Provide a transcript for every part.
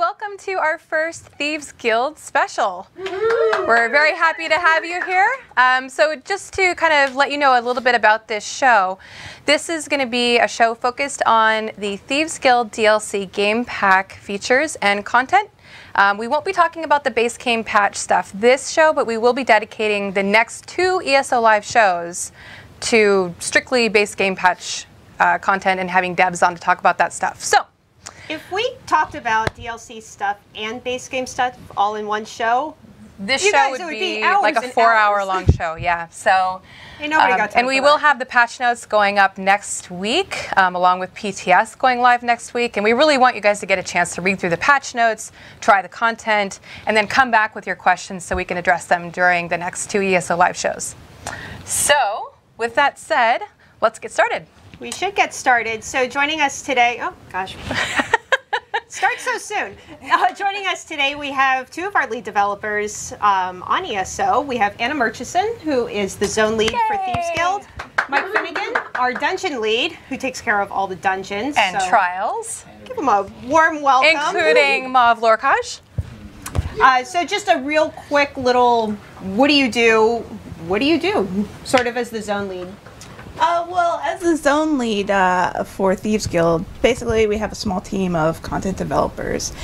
welcome to our first Thieves Guild special. We're very happy to have you here. So just to kind of let you know a little bit about this show, this is going to be a show focused on the Thieves Guild DLC game pack features and content. We won't be talking about the base game patch stuff this show, but we will be dedicating the next 2 ESO live shows to strictly base game patch content and having devs on to talk about that stuff. So, if we talked about DLC stuff and base game stuff all in one show, this show would be like a 4-hour-long show, yeah. So, and we will have the patch notes going up next week, along with PTS going live next week. And we really want you guys to get a chance to read through the patch notes, try the content, and then come back with your questions so we can address them during the next 2 ESO live shows. So, with that said, let's get started. We should get started. So joining us today, oh gosh, start so soon. Joining us today, we have 2 of our lead developers on ESO. We have Anna Murchison, who is the zone lead for Thieves Guild. Mike Finnegan, our dungeon lead, who takes care of all the dungeons. And trials. Give them a warm welcome. Including Mauve Lorkaj. So just a real quick little, what do you do, sort of as the zone lead? Well, as the zone lead for Thieves Guild, basically we have a small team of content developers,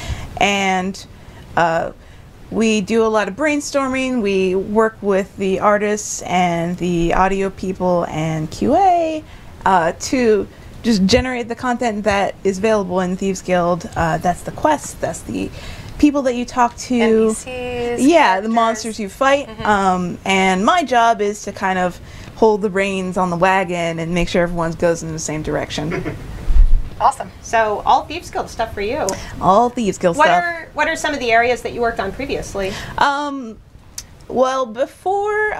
and we do a lot of brainstorming. We work with the artists and the audio people and QA to just generate the content that is available in Thieves Guild. That's the quests, that's the people that you talk to, NPCs, yeah, characters. The monsters you fight, and my job is to kind of hold the reins on the wagon and make sure everyone goes in the same direction. Awesome. So all Thieves Guild stuff for you. All Thieves Guild stuff. What are some of the areas that you worked on previously? Well, before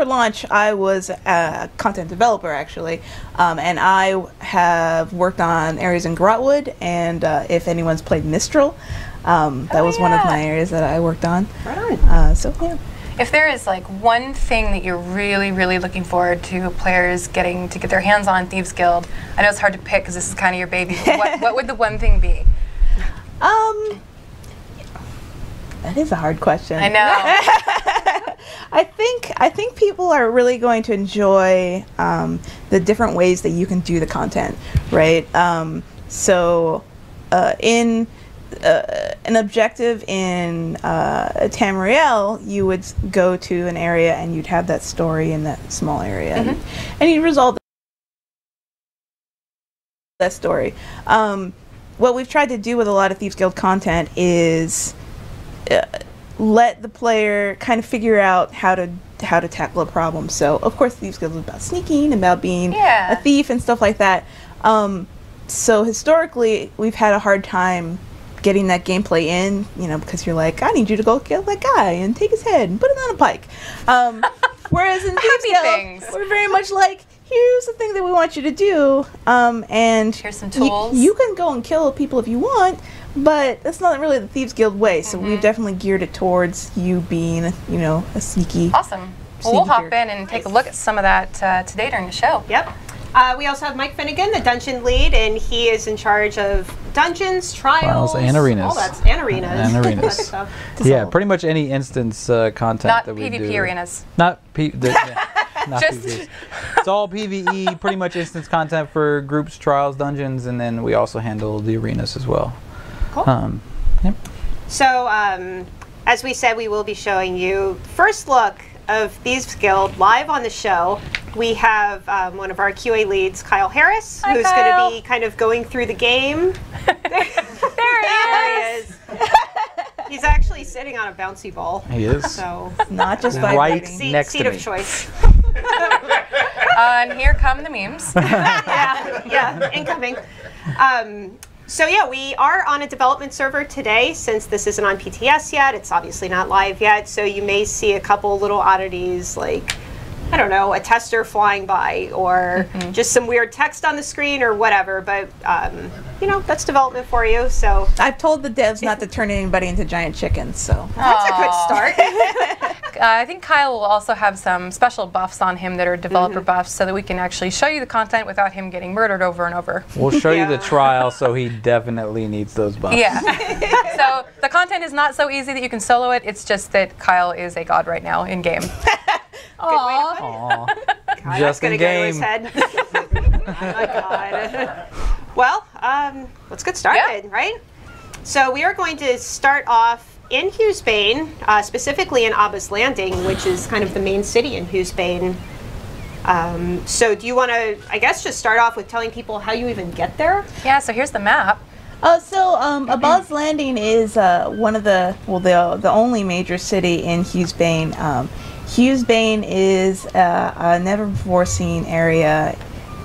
launch, I was a content developer actually, and I have worked on areas in Grotwood, and if anyone's played Mistral, that was one of my areas that I worked on. Right on. So yeah. If there is like one thing that you're really, really looking forward to players getting to get their hands on Thieves Guild, I know it's hard to pick because this is kind of your baby, but what would the one thing be? That is a hard question. I know. I think people are really going to enjoy the different ways that you can do the content, right? In an objective in Tamriel, you would go to an area and you'd have that story in that small area, and you'd resolve that story. What we've tried to do with a lot of Thieves Guild content is let the player kind of figure out how to tackle a problem. So of course Thieves Guild is about sneaking, about being a thief and stuff like that. So historically we've had a hard time getting that gameplay in, because you're like, I need you to go kill that guy and take his head and put it on a pike. Whereas in Thieves Guild, we're very much like, here's the thing that we want you to do, and here's some tools. You can go and kill people if you want, but that's not really the Thieves Guild way. So we've definitely geared it towards you being, a sneaky. Awesome. Well, we'll hop in and take a look at some of that today during the show. Yep. We also have Mike Finnegan, the dungeon lead, and he is in charge of dungeons, trials, and arenas. All that's and arenas. And arenas. Yeah, pretty much any instance content Not that we PvP do. arenas. Not PvP. It's all PvE, pretty much instance content for groups, trials, dungeons, and then we also handle the arenas as well. Cool. Yep. So, as we said, we will be showing you first look of Thieves Guild live on the show. We have one of our QA leads, Kyle Harris, who's going to be kind of going through the game. There he is. He's actually sitting on a bouncy ball. He is. So Not just right vibrating. next seat to of me. choice. And here come the memes. yeah, incoming. So yeah, we are on a development server today. Since this isn't on PTS yet, it's obviously not live yet, so you may see a couple little oddities like, I don't know, a tester flying by, or just some weird text on the screen or whatever, but that's development for you. So I've told the devs not to turn anybody into giant chickens, so that's a good start. I think Kyle will also have some special buffs on him that are developer buffs so that we can actually show you the content without him getting murdered over and over. We'll show you the trial, so he definitely needs those buffs. Yeah. So the content is not so easy that you can solo it. It's just that Kyle is a god right now in game. Aww. God, Just in that's gonna go to his game. head. Oh my God. Well, let's get started, right? So we are going to start off in Hughesbane, specifically in Abba's Landing, which is kind of the main city in Hughesbane. So do you want to, I guess, just start off with telling people how you even get there? Yeah, so here's the map. Abba's Landing is one of the only major city in Hughesbane. Hughesbane is a never-before-seen area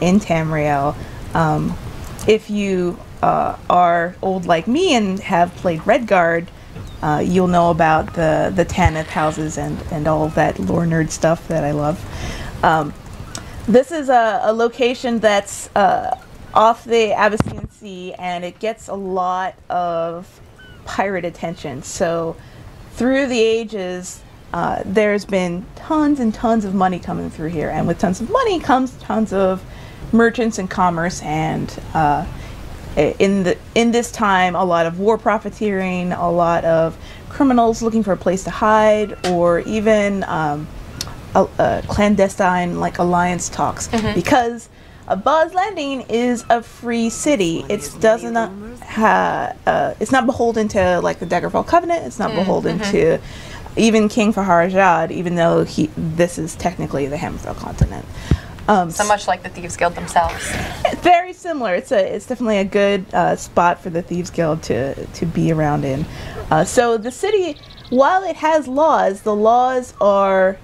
in Tamriel. If you are old like me and have played Redguard, you'll know about the Tanith houses and all of that lore nerd stuff that I love. This is a location that's off the Abyssinian Sea, and it gets a lot of pirate attention. So through the ages, there's been tons and tons of money coming through here, and with tons of money comes tons of merchants and commerce, and in this time, a lot of war profiteering, a lot of criminals looking for a place to hide, or even clandestine like alliance talks, because Abba's Landing is a free city. It's not beholden to like the Daggerfall Covenant. It's not beholden to even King Faharajad, even though this is technically the Hammerfell continent. So much like the Thieves Guild themselves. Very similar. It's definitely a good spot for the Thieves Guild to be around in. So the city, while it has laws, the laws are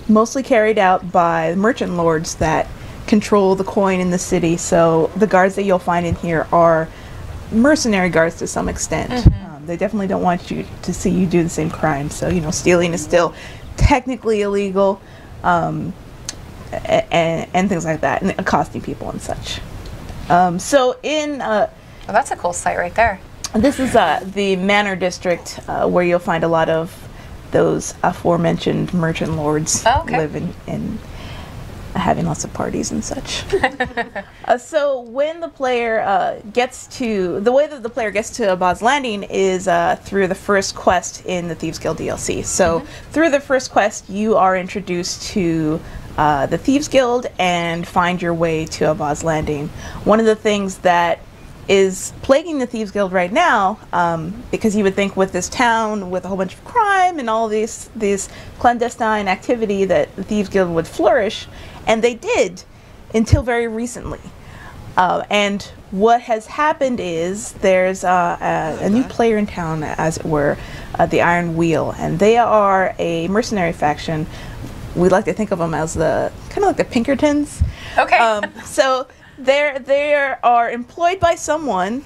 mostly carried out by merchant lords that control the coin in the city. So the guards that you'll find in here are mercenary guards to some extent. They definitely don't want you to see you do the same crime. So, stealing is still technically illegal, and things like that, and accosting people and such. So in... Oh, that's a cool site right there. This is the Manor District, where you'll find a lot of those aforementioned merchant lords live in having lots of parties and such. So when the player the way that the player gets to Abba's Landing is through the first quest in the Thieves Guild DLC. So through the first quest, you are introduced to the Thieves Guild and find your way to Abba's Landing. One of the things that is plaguing the Thieves Guild right now, because you would think with this town with a whole bunch of crime and all this clandestine activity that the Thieves Guild would flourish, and they did until very recently. And what has happened is there's a new player in town, as it were, the Iron Wheel, and they are a mercenary faction. We like to think of them as the kind of like the Pinkertons. Okay. So they are employed by someone,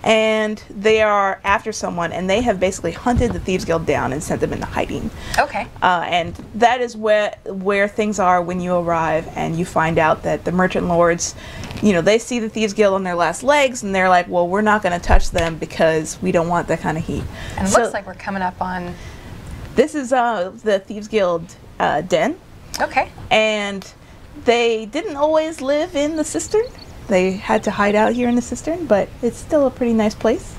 and they are after someone, and they have basically hunted the Thieves Guild down and sent them into hiding. Okay. And that is where things are when you arrive, and you find out that the merchant lords, they see the Thieves Guild on their last legs, and they're like, well, we're not going to touch them because we don't want that kind of heat. And it looks like we're coming up on... This is the Thieves Guild den. Okay. And they didn't always live in the cistern. They had to hide out here in the cistern, but it's still a pretty nice place.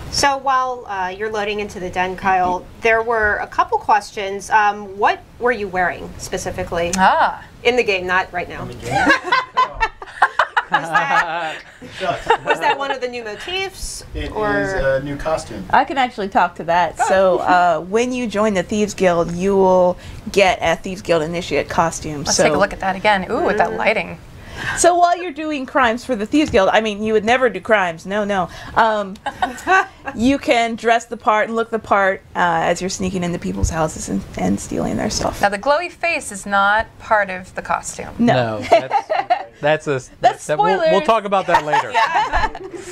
So while you're loading into the den, Kyle, there were a couple questions. What were you wearing specifically? In the game, not right now. Was that one of the new motifs? It is a new costume. I can actually talk to that. So when you join the Thieves Guild, you will get a Thieves Guild Initiate costume. Let's take a look at that again. Ooh, with that lighting. So while you're doing crimes for the Thieves Guild, I mean, you would never do crimes. No. You can dress the part and look the part as you're sneaking into people's houses and stealing their stuff. Now, the glowy face is not part of the costume. No. That's spoilers. we'll talk about that later.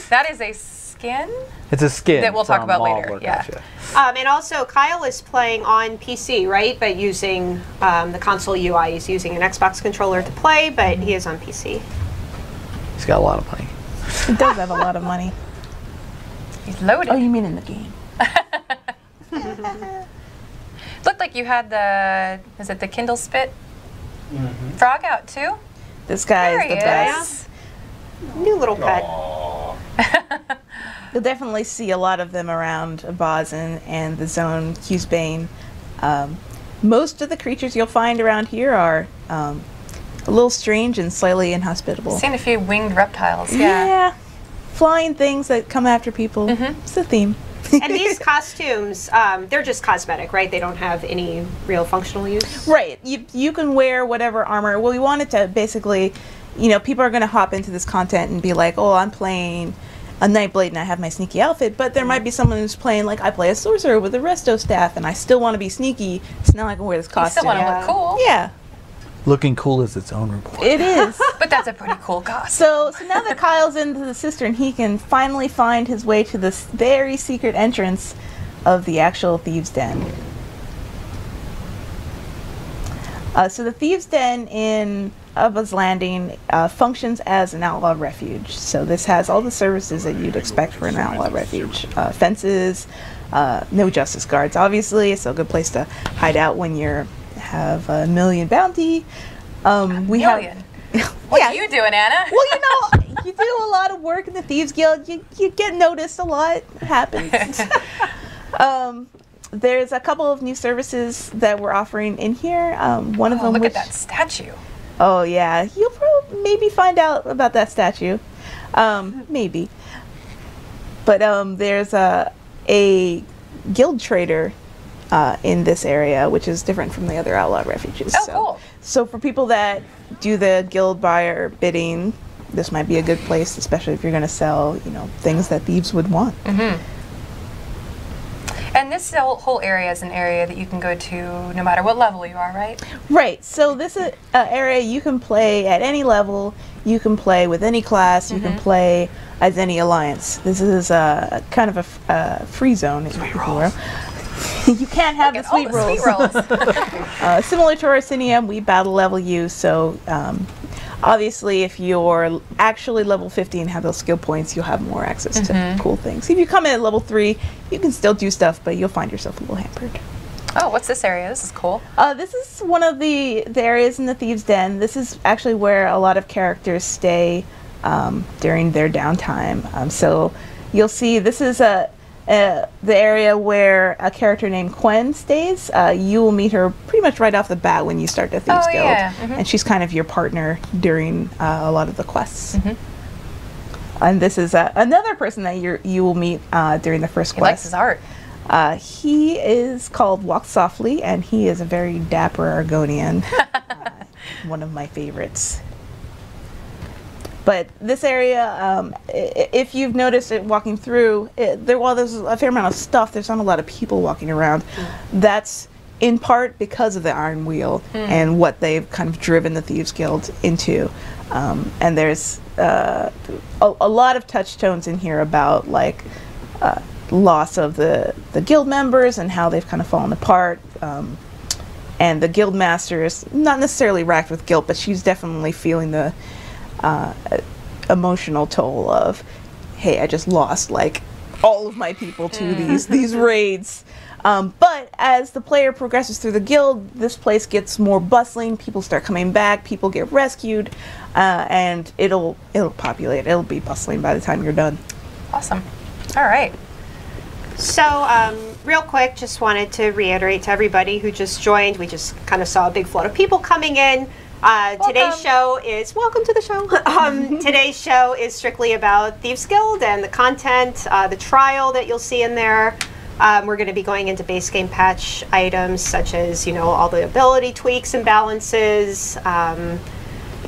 That is a skin? It's a skin that we'll talk from about later. Malbork, Yeah. And also, Kyle is playing on PC, right? But using the console UI. He's using an Xbox controller to play, but he is on PC. He's got a lot of money. He does have a lot of money. He's loaded. Oh, you mean in the game? Looked like you had is it the Kindle Spit frog out too? This guy There is the he best. New little pet. You'll definitely see a lot of them around Bozen and the zone Bane. Most of the creatures you'll find around here are a little strange and slightly inhospitable. Seen a few winged reptiles. Yeah. Flying things that come after people. It's the theme. And these costumes, they're just cosmetic, right? They don't have any real functional use? Right. You can wear whatever armor. Well, we wanted to basically, people are going to hop into this content and be like, oh, I'm playing a Nightblade and I have my sneaky outfit, but there might be someone who's playing, like, I play a sorcerer with a resto staff and I still want to be sneaky, so now I can wear this You costume. still want to look cool. Yeah, Looking cool is its own reward. it is. But that's a pretty cool costume. So now that Kyle's into the cistern, he can finally find his way to this very secret entrance of the actual Thieves' Den. So the Thieves' Den in Abba's Landing functions as an outlaw refuge. So this has all the services that you'd expect for an outlaw refuge. Fences, no justice guards, obviously, so a good place to hide out when you have a million bounty. We Million? What are you doing, Anna? Well, you do a lot of work in the Thieves Guild. You get noticed a lot. It happens. There's a couple of new services that we're offering in here. One of them, look at that statue. Oh yeah, you'll probably maybe find out about that statue. Maybe. But there's a guild trader in this area, which is different from the other outlaw refuges. Oh, cool. So for people that do the guild buyer bidding, this might be a good place, especially if you're going to sell, things that thieves would want. And this whole area is an area that you can go to no matter what level you are, right? Right. So this is an area you can play at any level. You can play with any class. You can play as any alliance. This is kind of a free zone, if you will. You can't have the sweet rolls. Similar to Arsenium, we battle level you, so obviously if you're actually level 50 and have those skill points, you'll have more access to cool things. If you come in at level 3, you can still do stuff, but you'll find yourself a little hampered. Oh, what's this area? This is cool. This is one of the areas in the Thieves' Den. This is actually where a lot of characters stay during their downtime. So you'll see this is the area where a character named Quen stays. You will meet her pretty much right off the bat when you start the Thieves Guild. Yeah. And she's kind of your partner during a lot of the quests. And this is another person that you will meet during the first He likes quest. his art. He is called Walk Softly, and he is a very dapper Argonian. One of my favorites. But this area, if you've noticed it walking through, while there's a fair amount of stuff, there's not a lot of people walking around. That's in part because of the Iron Wheel and what they've kind of driven the Thieves Guild into. And there's a lot of touchstones in here about loss of the guild members and how they've kind of fallen apart. And the guild master is not necessarily racked with guilt, but she's definitely feeling the emotional toll of, hey, I just lost all of my people to these raids. But as the player progresses through the guild, this place gets more bustling. People start coming back. People get rescued, and it'll populate. It'll be bustling by the time you're done. Awesome. All right. So, real quick, just wanted to reiterate to everybody who just joined, we just kind of saw a big flood of people coming in. Today's show is, welcome to the show. Today's show is strictly about Thieves Guild and the content, the trial that you'll see in there. We're going to be going into base game patch items such as, all the ability tweaks and balances,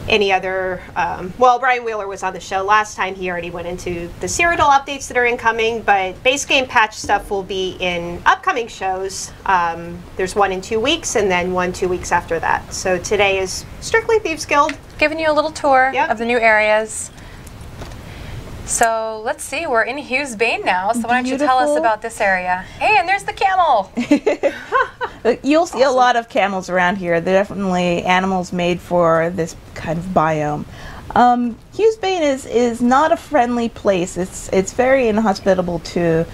any other, Brian Wheeler was on the show last time. He already went into the Cyrodiil updates that are incoming, but base game patch stuff will be in upcoming shows. There's one in 2 weeks and then 2 weeks after that. So today is strictly Thieves Guild. Giving you a little tour Yep. of the new areas. So let's see, we're in Hughes Bane now, so why don't you tell us Beautiful. about this area? Hey, and there's the camel! You'll see a lot of camels around here. They're definitely animals made for this kind of biome. Hughes Bane is not a friendly place. It's very inhospitable to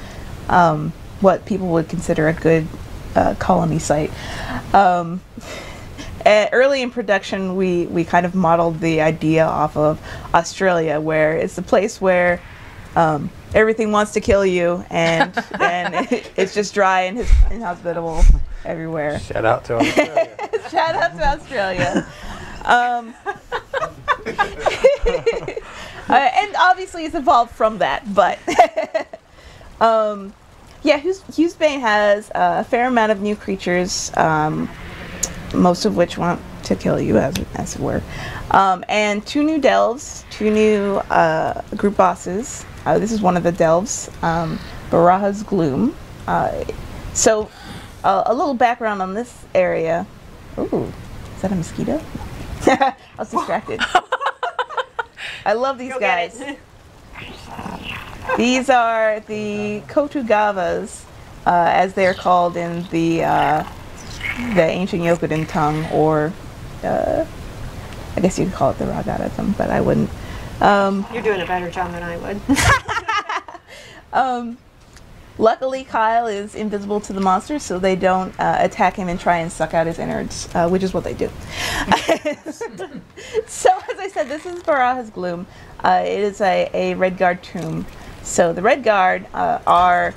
what people would consider a good colony site. Early in production, we kind of modeled the idea off of Australia, where it's the place where everything wants to kill you, and it's just dry and inhospitable everywhere. Shout out to Australia. Shout out to Australia. And obviously it's evolved from that, but yeah, Hughesbane has a fair amount of new creatures, most of which want to kill you, as it were, and 2 new delves, 2 new group bosses. This is one of the delves, Baraha's Gloom. So a little background on this area. Ooh, is that a mosquito? I was distracted. I love these guys. These are the Kotugavas, as they're called in the ancient Yokudan tongue, or I guess you could call it the Ragata tongue, but I wouldn't. You're doing a better job than I would. Luckily, Kyle is invisible to the monsters, so they don't attack him and try and suck out his innards, which is what they do. So, as I said, this is Baraha's Gloom. It is a Red Guard tomb. So the Red Guard are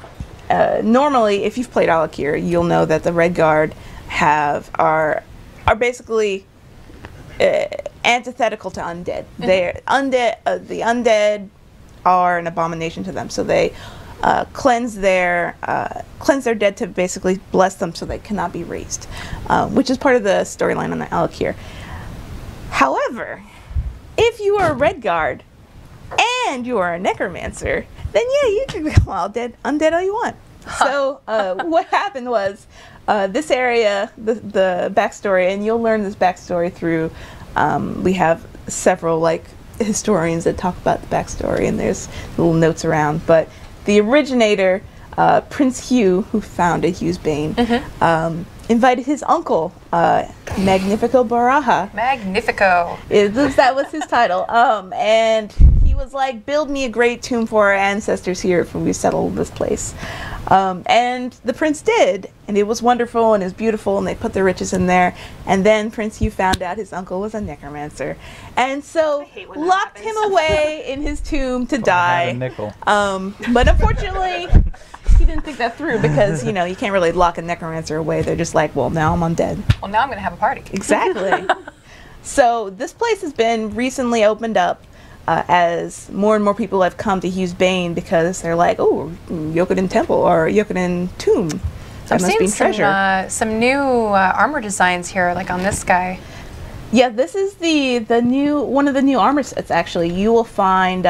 normally, if you've played Alakir, you'll know that the Red Guard are basically antithetical to undead. They're undead. The undead are an abomination to them. So they cleanse their dead to basically bless them, so they cannot be raised, which is part of the storyline on the Alakir. However, if you are a Red Guard and you are a necromancer, then yeah, you can become undead all you want. So what happened was, this area, the backstory, and you'll learn this backstory through, we have several historians that talk about the backstory, and there's little notes around, but the originator, Prince Hugh, who founded Hughesbane, invited his uncle, Magnifico Baraha. Magnifico. That was his title. And he was like, build me a great tomb for our ancestors here if we settle this place. And the prince did, and it was wonderful and it was beautiful, and they put their riches in there. And then Prince Hugh found out his uncle was a necromancer, and so locked him away in his tomb to die. But unfortunately, he didn't think that through, because you can't really lock a necromancer away. They're just like, well, now I'm undead. Well, now I'm going to have a party. Exactly. So this place has been recently opened up. As more and more people have come to Hughesbane, because they're like, oh, Yokudan Temple or Yokudan Tomb. That must be treasure. Some new armor designs here, like on this guy. Yeah, this is the new one of the new armor sets. Actually, you will find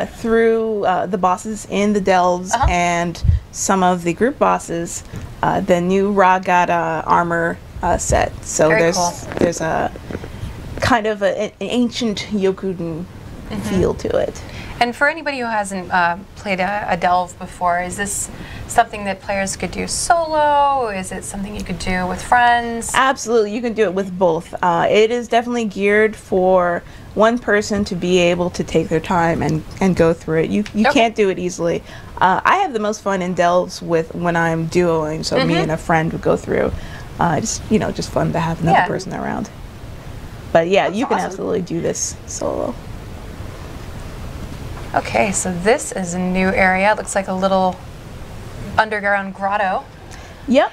through the bosses in the delves and some of the group bosses, the new Ragata armor set. So there's a kind of an ancient Yokudan feel to it. And for anybody who hasn't played a delve before, is this something that players could do solo? Is it something you could do with friends? Absolutely, you can do it with both. It is definitely geared for one person to be able to take their time and go through it. You can't do it easily. I have the most fun in delves when I'm duoing, so me and a friend would go through. Just fun to have another person around. But yeah, you can absolutely do this solo. Okay, so this is a new area. It looks like a little underground grotto. Yep.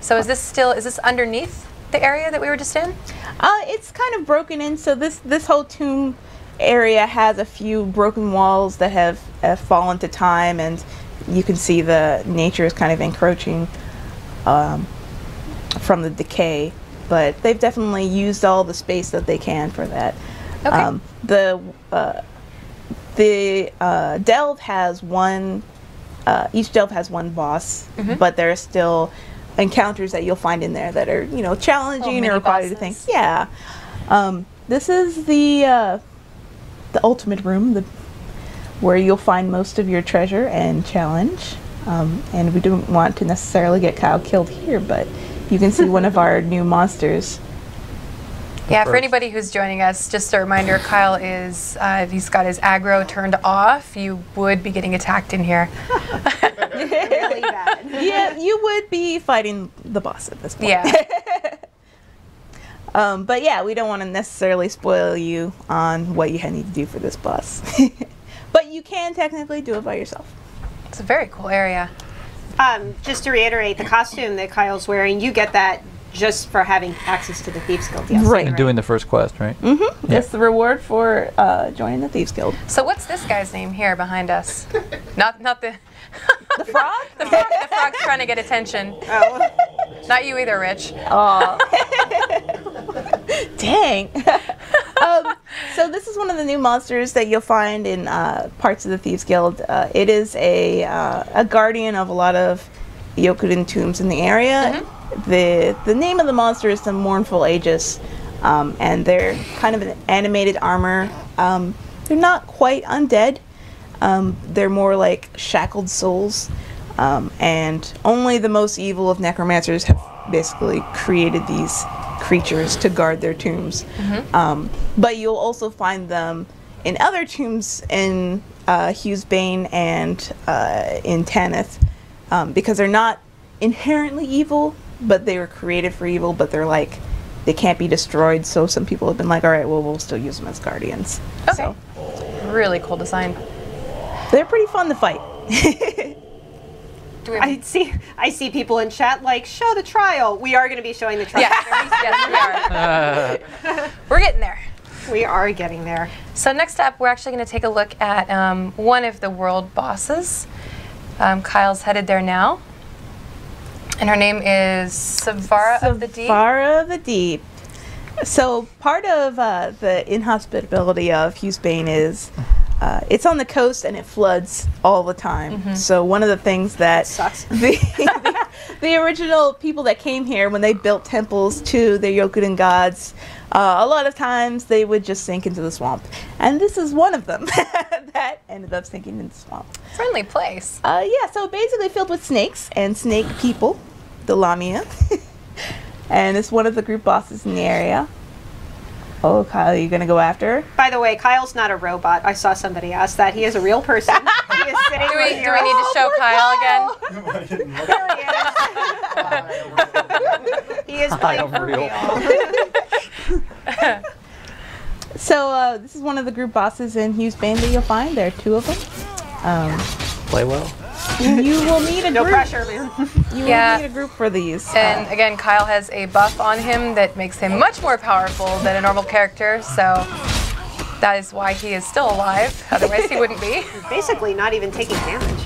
So is this underneath the area that we were just in? It's kind of broken in. So this whole tomb area has a few broken walls that have fallen to time, and you can see the nature is kind of encroaching from the decay. But they've definitely used all the space that they can for that. Okay. The delve has one. Each delve has one boss, but there are still encounters that you'll find in there that are challenging or require you to think. Yeah. This is the ultimate room, where you'll find most of your treasure and challenge. And we don't want to necessarily get Kyle killed here, but you can see one of our new monsters. Yeah, for anybody who's joining us, just a reminder, Kyle is, if he's got his aggro turned off, you would be getting attacked in here. really bad. Yeah, you would be fighting the boss at this point. Yeah. But yeah, we don't want to necessarily spoil you on what you need to do for this boss. But you can technically do it by yourself. It's a very cool area. Just to reiterate, the costume that Kyle's wearing, you get that just for having access to the Thieves Guild. Yes. Right. And doing the first quest, right? Mm-hmm. That's the reward for joining the Thieves Guild. So what's this guy's name here behind us? Not the The frog? the frog's trying to get attention. Oh. Not you either, Rich. Aw. Dang. So this is one of the new monsters that you'll find in parts of the Thieves Guild. It is a guardian of a lot of Yokurin tombs in the area. Mm-hmm. The name of the monster is the Mournful Aegis, and they're kind of an animated armor. They're not quite undead. They're more like shackled souls, and only the most evil of necromancers have basically created these creatures to guard their tombs. Mm-hmm. But you'll also find them in other tombs in Hughesbane and in Tanith, because they're not inherently evil, but they were created for evil, but they're like, they can't be destroyed, so some people have been like, all right, well, we'll still use them as guardians. Okay. So, Really cool design. they're pretty fun to fight. Do we I see people in chat like, show the trial. We are going to be showing the trial. Yes, we are. We're getting there. We are getting there. So next up, we're actually going to take a look at one of the world bosses. Kyle's headed there now. And her name is Savara of the Deep. Savara of the Deep. So part of the inhospitability of Hughesbane is it's on the coast and it floods all the time. Mm-hmm. So one of the things that Sucks. The original people that came here, when they built temples to their Yokurin gods, a lot of times they would just sink into the swamp. And this is one of them that ended up sinking into the swamp. Friendly place. Yeah, so basically filled with snakes and snake people, the Lamia. And it's one of the group bosses in the area. Oh, Kyle, are you going to go after her? By the way, Kyle's not a robot. I saw somebody ask that. He is a real person. He is sitting Do we right need here. to show Kyle again? There he is. He is playing for real. So this is one of the group bosses in Hughesbane that you'll find. There are two of them. Play well. You will need a No group. pressure, man. You Yeah. will need a group for these. And again, Kyle has a buff on him that makes him much more powerful than a normal character, so that is why he is still alive. Otherwise, he wouldn't be. Basically, not even taking damage.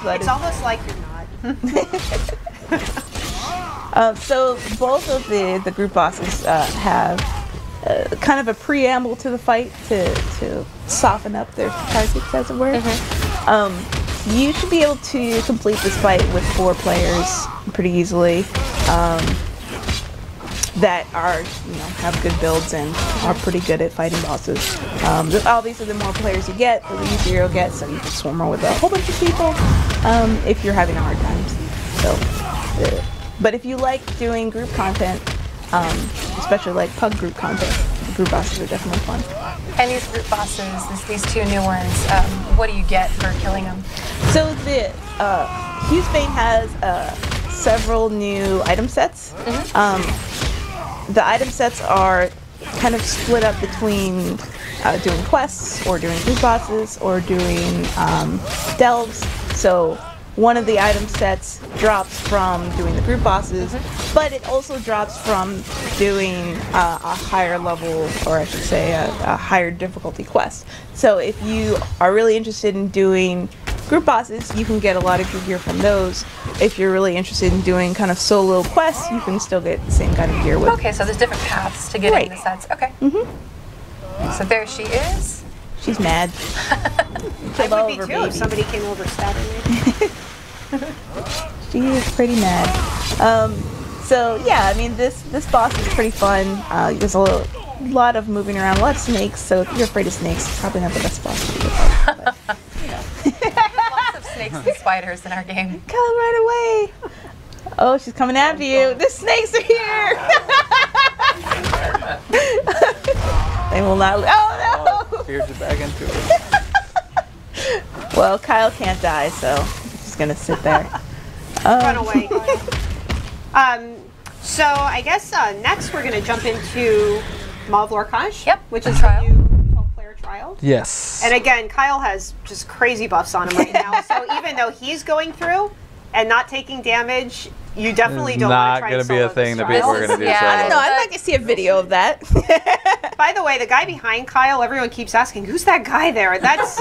It's almost like you're not. So both of the group bosses have kind of a preamble to the fight to soften up their targets, as it were. Mm-hmm. You should be able to complete this fight with 4 players pretty easily, that are, have good builds and are pretty good at fighting bosses. Obviously, the more players you get, the easier you'll get, so you can swarm with a whole bunch of people if you're having a hard time. So, but if you like doing group content, especially like pug group content, the group bosses are definitely fun. And these group bosses, these 2 new ones, what do you get for killing them? So the Hughesbane has several new item sets. Mm-hmm. The item sets are kind of split up between doing quests or doing group bosses or doing delves. So one of the item sets drops from doing the group bosses, but it also drops from doing a higher level, or I should say a higher difficulty quest. So if you are really interested in doing group bosses, you can get a lot of good gear from those. If you're really interested in doing kind of solo quests, you can still get the same kind of gear with. Okay, so there's different paths to getting Right. the sets. Okay. Mm-hmm. So there she is. She's mad. I would be too if somebody came over stabbing me. She is pretty mad. So yeah, I mean this boss is pretty fun. There's a lot of moving around, a lot of snakes. So if you're afraid of snakes, it's probably not the best boss to fight. But, Lots of snakes and spiders in our game. come right away. Oh, she's coming after you. The snakes are here. They will not. Oh no! Fears it back into it. Well, Kyle can't die, so he's just gonna sit there. Run away. So I guess next we're going to jump into Mauve Lorcage. Yep, which the is trial. the new 12-player trial. Yes. And again, Kyle has just crazy buffs on him right now. So even though he's going through and not taking damage, you definitely don't want to try Not to going to be a solo thing this that people trial. are going to do. Yeah, solo. I don't know. I'd like to see a video of that. By the way, the guy behind Kyle, everyone keeps asking, who's that guy there? That's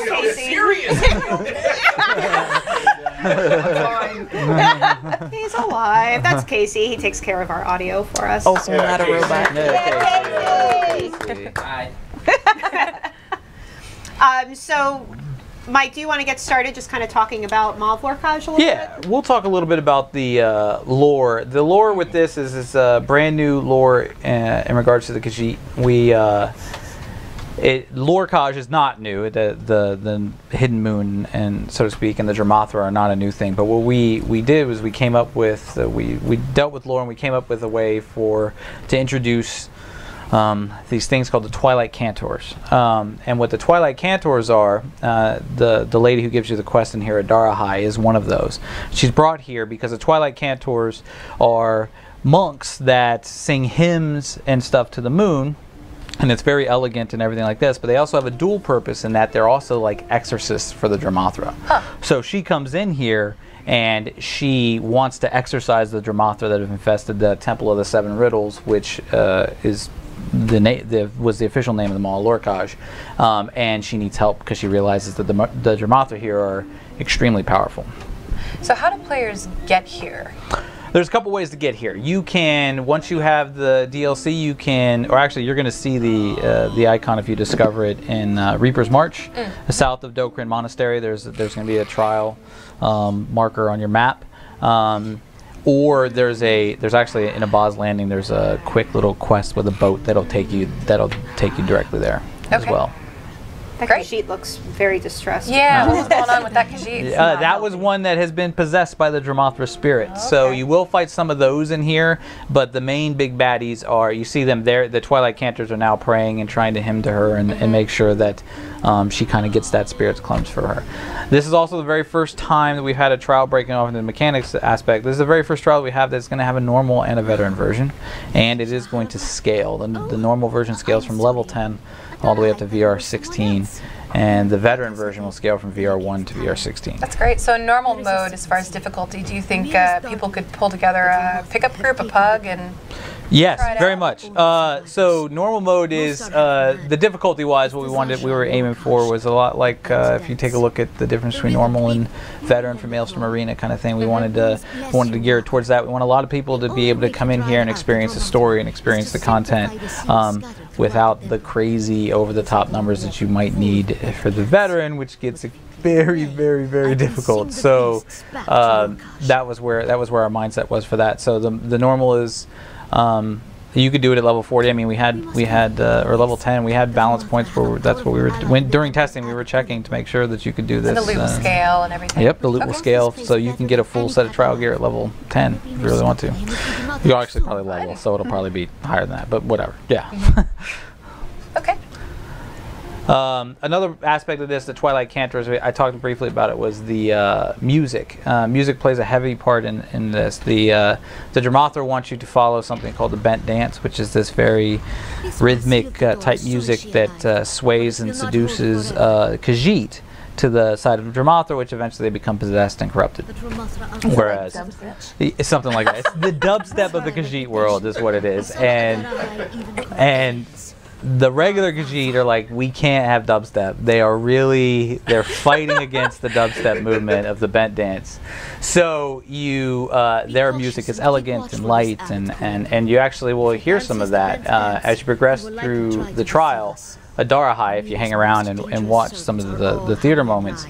Casey. He's alive. That's Casey. He takes care of our audio for us. Also, not a robot. So, Mike, do you want to get started just kind of talking about Mauve Lorcage a little bit? We'll talk a little bit about the lore. The lore with this is brand new lore in regards to the Khajiit. Lorcage is not new. The Hidden Moon, and so to speak, and the Dramathra are not a new thing. But what we did was we came up with we dealt with lore, and we came up with a way to introduce these things called the Twilight Cantors. And what the Twilight Cantors are, the lady who gives you the quest in here, Adarahai, is one of those. She's brought here because the Twilight Cantors are monks that sing hymns and stuff to the moon, and it's very elegant and everything like this, but they also have a dual purpose in that they're also like exorcists for the Dramathra. So she comes in here and she wants to exorcise the Dramathra that have infested the Temple of the Seven Riddles, which is was the official name of the Mauve Lorcage, and she needs help because she realizes that the Dramathra here are extremely powerful. So how do players get here? There's a couple ways to get here. You can, once you have the DLC, you can, or actually you're going to see the icon if you discover it in Reaper's March, south of Dokrin Monastery. There's going to be a trial marker on your map. Or there's actually in a Boz Landing, there's a quick little quest with a boat that'll take you directly there as well. That Great. Khajiit looks very distressed. Yeah, what was going on with that Khajiit? That was one that has been possessed by the Dramathra spirit. Okay. So you will fight some of those in here, but the main big baddies are, you see them there, the Twilight Cantors are now praying and trying to hymn to her and make sure that she kind of gets that spirit's cleanse for her. This is also the very first time that we've had a trial breaking off into the mechanics aspect. This is the very first trial we have that's going to have a normal and a veteran version, and it is going to scale. The normal version scales from level 10 all the way up to VR 16, and the veteran version will scale from VR 1 to VR 16. That's great. So in normal mode, as far as difficulty, do you think people could pull together a pickup group, a pug, and Yes, very much. So normal mode is the difficulty-wise. What we were aiming for was a lot like if you take a look at the difference between normal and veteran for Maelstrom Arena kind of thing. We wanted to gear it towards that. We want a lot of people to be able to come in here and experience the story and experience the content without the crazy over-the-top numbers that you might need for the veteran, which gets very, very, very difficult. So that was where our mindset was for that. So the normal is. You could do it at level 40. I mean, we had or level 10. We had balance points where that's what we were during testing. We were checking to make sure that you could do this. And the loot will scale and everything. Yep, the loot will scale, so you can get a full set of trial gear at level 10 if you really want to. You'll actually probably level, so it'll probably be higher than that. But whatever. Yeah. Okay. Another aspect of this, the Twilight Cantors, I talked briefly about it, was the music. Music plays a heavy part in this. The Dramathra wants you to follow something called the bent dance, which is this very rhythmic type music that sways and seduces Khajiit to the side of Dramathra, which eventually they become possessed and corrupted. Whereas it's something like that. It's the dubstep of the Khajiit world is what it is, and the regular Khajiit are like, we can't have dubstep. They're fighting against the dubstep movement of the bent dance. So their music is elegant and light, and you actually will hear some of that as you progress through the trial. Adarahai, if you hang around and watch some of the theater moments,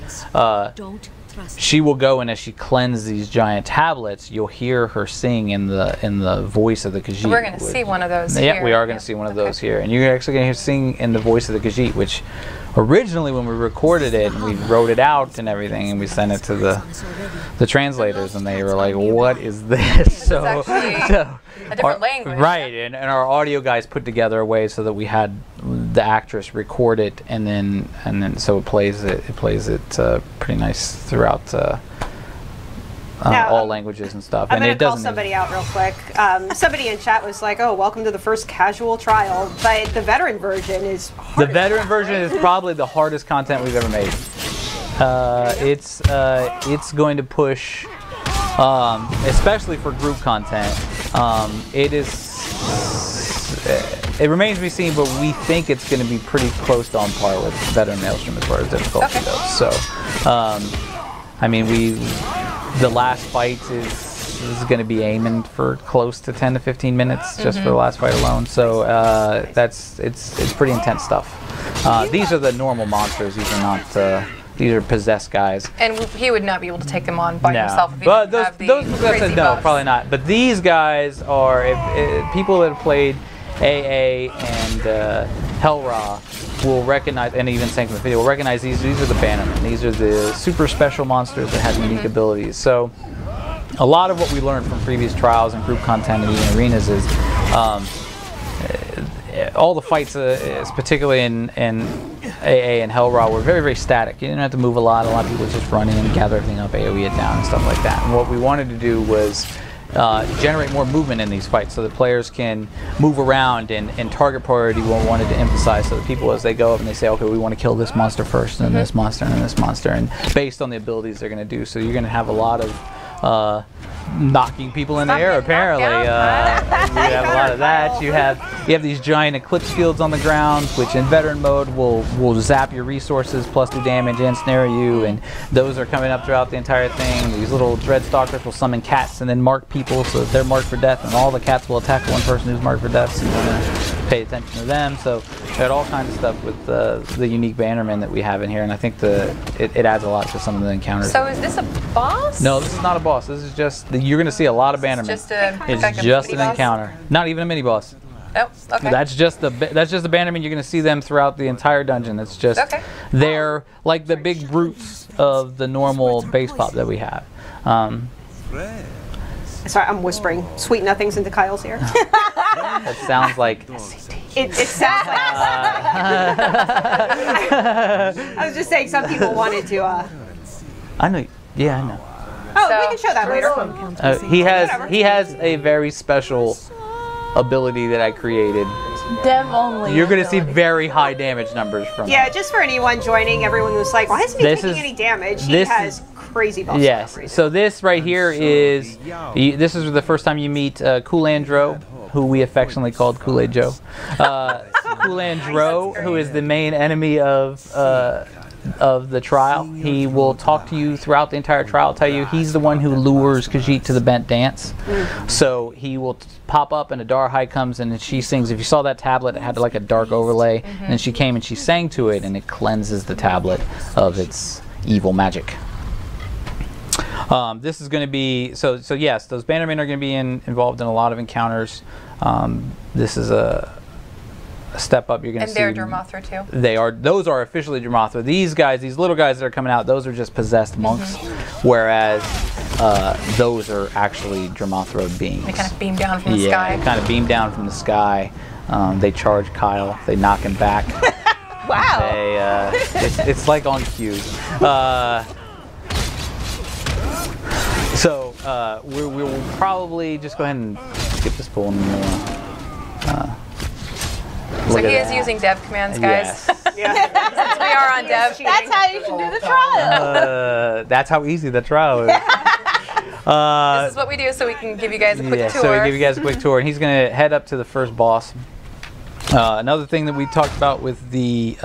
she will go, and as she cleanses these giant tablets, you'll hear her sing in the voice of the Khajiit. We're going to see one of those here. Yeah, we are going to see one of those here. And you're actually going to sing in the voice of the Khajiit, which originally when we recorded it and we wrote it out and everything and we sent it to the translators, and they were like, what is this? So a different language. Right, and our audio guys put together a way so that we had the actress record it, and then so it plays it pretty nice throughout Now, all languages and stuff. I'm And going it to call doesn't somebody out real quick. Somebody in chat was like, "Oh, welcome to the first casual trial," but the veteran version is hard. The veteran version is probably the hardest content we've ever made. It's going to push, especially for group content. It remains to be seen, but we think it's going to be pretty close to on par with Veteran Maelstrom as far as difficulty goes. So, I mean, the last fight is going to be aiming for close to 10 to 15 minutes just for the last fight alone. So it's pretty intense stuff. These are the normal monsters. These are not. These are possessed guys. And he would not be able to take them on by himself if he but didn't have the those crazy no, buffs. probably not. But these guys are if people that have played AA and Hellra will recognize, and even Sanctum of Video will recognize these are the Bannermen. These are the super special monsters that have unique abilities. So a lot of what we learned from previous trials and group content and even arenas is all the fights, particularly in AA and Hellra, were very, very static. You didn't have to move a lot. A lot of people just run in, gather everything up, AoE it down, and stuff like that. And what we wanted to do was generate more movement in these fights so that players can move around and target priority we wanted to emphasize so that people, as they go up and they say, okay, we want to kill this monster first, and then this monster, and then this monster, and based on the abilities they're going to do. So you're going to have a lot of knocking people in the air, apparently. You have a lot of that. You have these giant eclipse fields on the ground, which in veteran mode will zap your resources plus do damage and snare you, and those are coming up throughout the entire thing. These little dreadstalkers will summon cats and then mark people so that they're marked for death, and all the cats will attack one person who's marked for death, so you want to pay attention to them. So we had all kinds of stuff with the unique Bannermen that we have in here, and I think it adds a lot to some of the encounters. So is this a boss? No, this is not a boss. This is just you're going to see a lot of Bannermen. It's just an encounter, not even a mini boss. Oh, okay. That's just the Bannermen. You're going to see them throughout the entire dungeon. It's just they're like the big brutes of the normal base pop that we have. Sorry, I'm whispering sweet nothings into Kyle's ear. That sounds like. It sounds like. I was just saying, some people wanted to. I know. Yeah, I know. Oh, we can show that later. He has a very special ability that I created. Dev only. You're going to see very high damage numbers from Yeah, him. just for anyone joining, everyone was like, why isn't he taking any damage? He has crazy buffs. Yes. So this right here is, this is the first time you meet Coolandro, who we affectionately called Kool-Aid Joe. Coolandro, who is the main enemy of the trial. He will talk to you throughout the entire trial, tell you he's the one who lures Khajiit to the bent dance. So he will pop up and Adar High comes in and she sings. If you saw that tablet, it had like a dark overlay, and she came and she sang to it, and it cleanses the tablet of its evil magic. This is going to be, so yes, those Bannermen are going to be involved in a lot of encounters. This is a step up. You're going to see. And they're Dromothra too. They are. Those are officially Dromothra. These guys, these little guys that are coming out, those are just possessed monks, whereas those are actually Dromothra beings. They kind of beam down from the sky. Yeah, they kind of beam down from the sky. They charge Kyle. They knock him back. Wow. They, it's like on cue. So we will probably just go ahead and skip this pool. And so he is using dev commands, guys. Yes. Since we are on dev. That's how you should do the trial. That's how easy the trial is. This is what we do so we can give you guys a quick tour. So we give you guys a quick tour, and he's going to head up to the first boss. Another thing that we talked about with the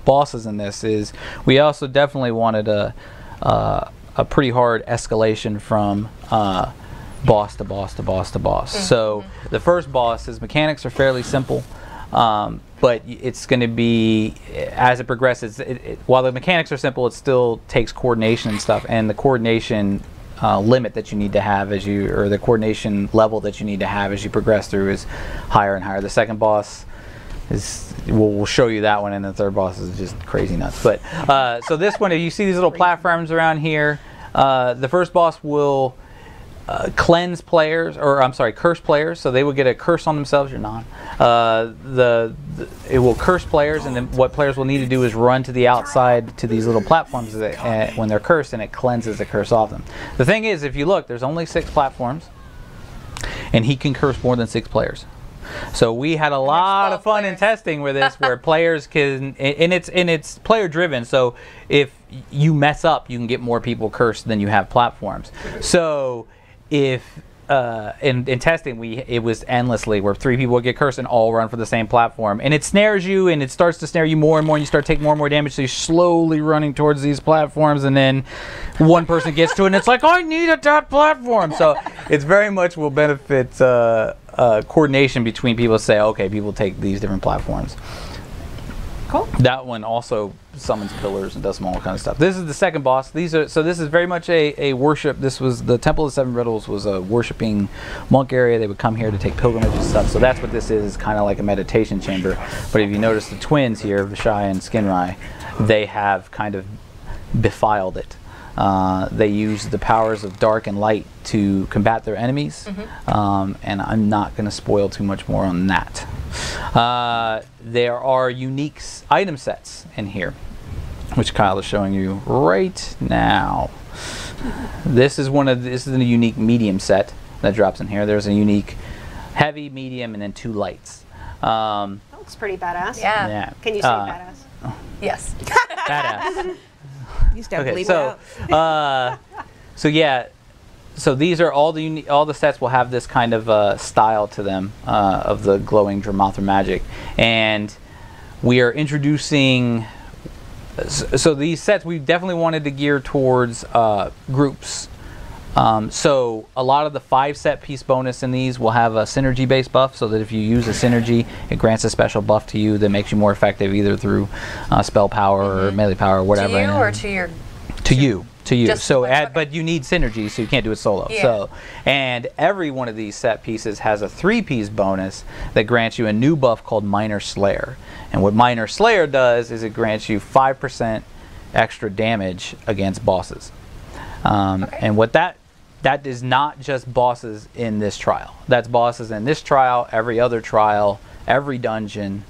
bosses in this is we also definitely wanted a pretty hard escalation from boss to boss to boss to boss. So the first boss, his mechanics are fairly simple, but it's going to be, as it progresses, while the mechanics are simple, it still takes coordination and stuff, and the coordination limit that you need to have or the coordination level that you need to have as you progress through is higher and higher. The second boss we'll show you that one, and the third boss is just crazy nuts. But so this one, if you see these little platforms around here, the first boss will cleanse players, or I'm sorry, curse players. So they would get a curse on themselves. You're not. It will curse players, and then what players will need to do is run to the outside to these little platforms when they're cursed, and it cleanses the curse off them. The thing is, if you look, there's only 6 platforms, and he can curse more than 6 players. So we had a lot of fun in testing with this, where players can, and it's player driven. So if you mess up, you can get more people cursed than you have platforms. So if in testing, it was endlessly where 3 people would get cursed and all run for the same platform, and it snares you, and it starts to snare you more and more, and you start taking more and more damage. So you're slowly running towards these platforms, and then one person gets to it, and it's like, I need that platform. So it's very much will benefit coordination between people. Say, okay, people take these different platforms. Cool. That one also summons pillars and does some all kind of stuff. This is the second boss. This is very much a worship. This was the Temple of the 7 Riddles was a worshiping monk area. They would come here to take pilgrimages and stuff. So that's what this is, kind of like a meditation chamber. But if you notice the twins here, Vishaya and Skinrai, they have kind of defiled it. They use the powers of dark and light to combat their enemies, and I'm not going to spoil too much more on that. There are unique item sets in here, which Kyle is showing you right now. This is a unique medium set that drops in here. There's a unique heavy, medium, and then 2 lights. That looks pretty badass. Yeah. Can you say badass? Yes. Badass. You just have to Okay, leave so it out. so these are all the sets will have this kind of style to them of the glowing Dramathra magic, and we are introducing. So these sets we definitely wanted to gear towards groups. So a lot of the 5 set piece bonus in these will have a synergy based buff, so that if you use a synergy, it grants a special buff to you that makes you more effective either through spell power or melee power or whatever. To you or to your? To you. Just So, okay. but you need synergy, so you can't do it solo. Yeah. So, and every one of these set pieces has a 3-piece bonus that grants you a new buff called Minor Slayer. And what Minor Slayer does is it grants you 5% extra damage against bosses. And what that is not just bosses in this trial. That's bosses in this trial, every other trial, every dungeon,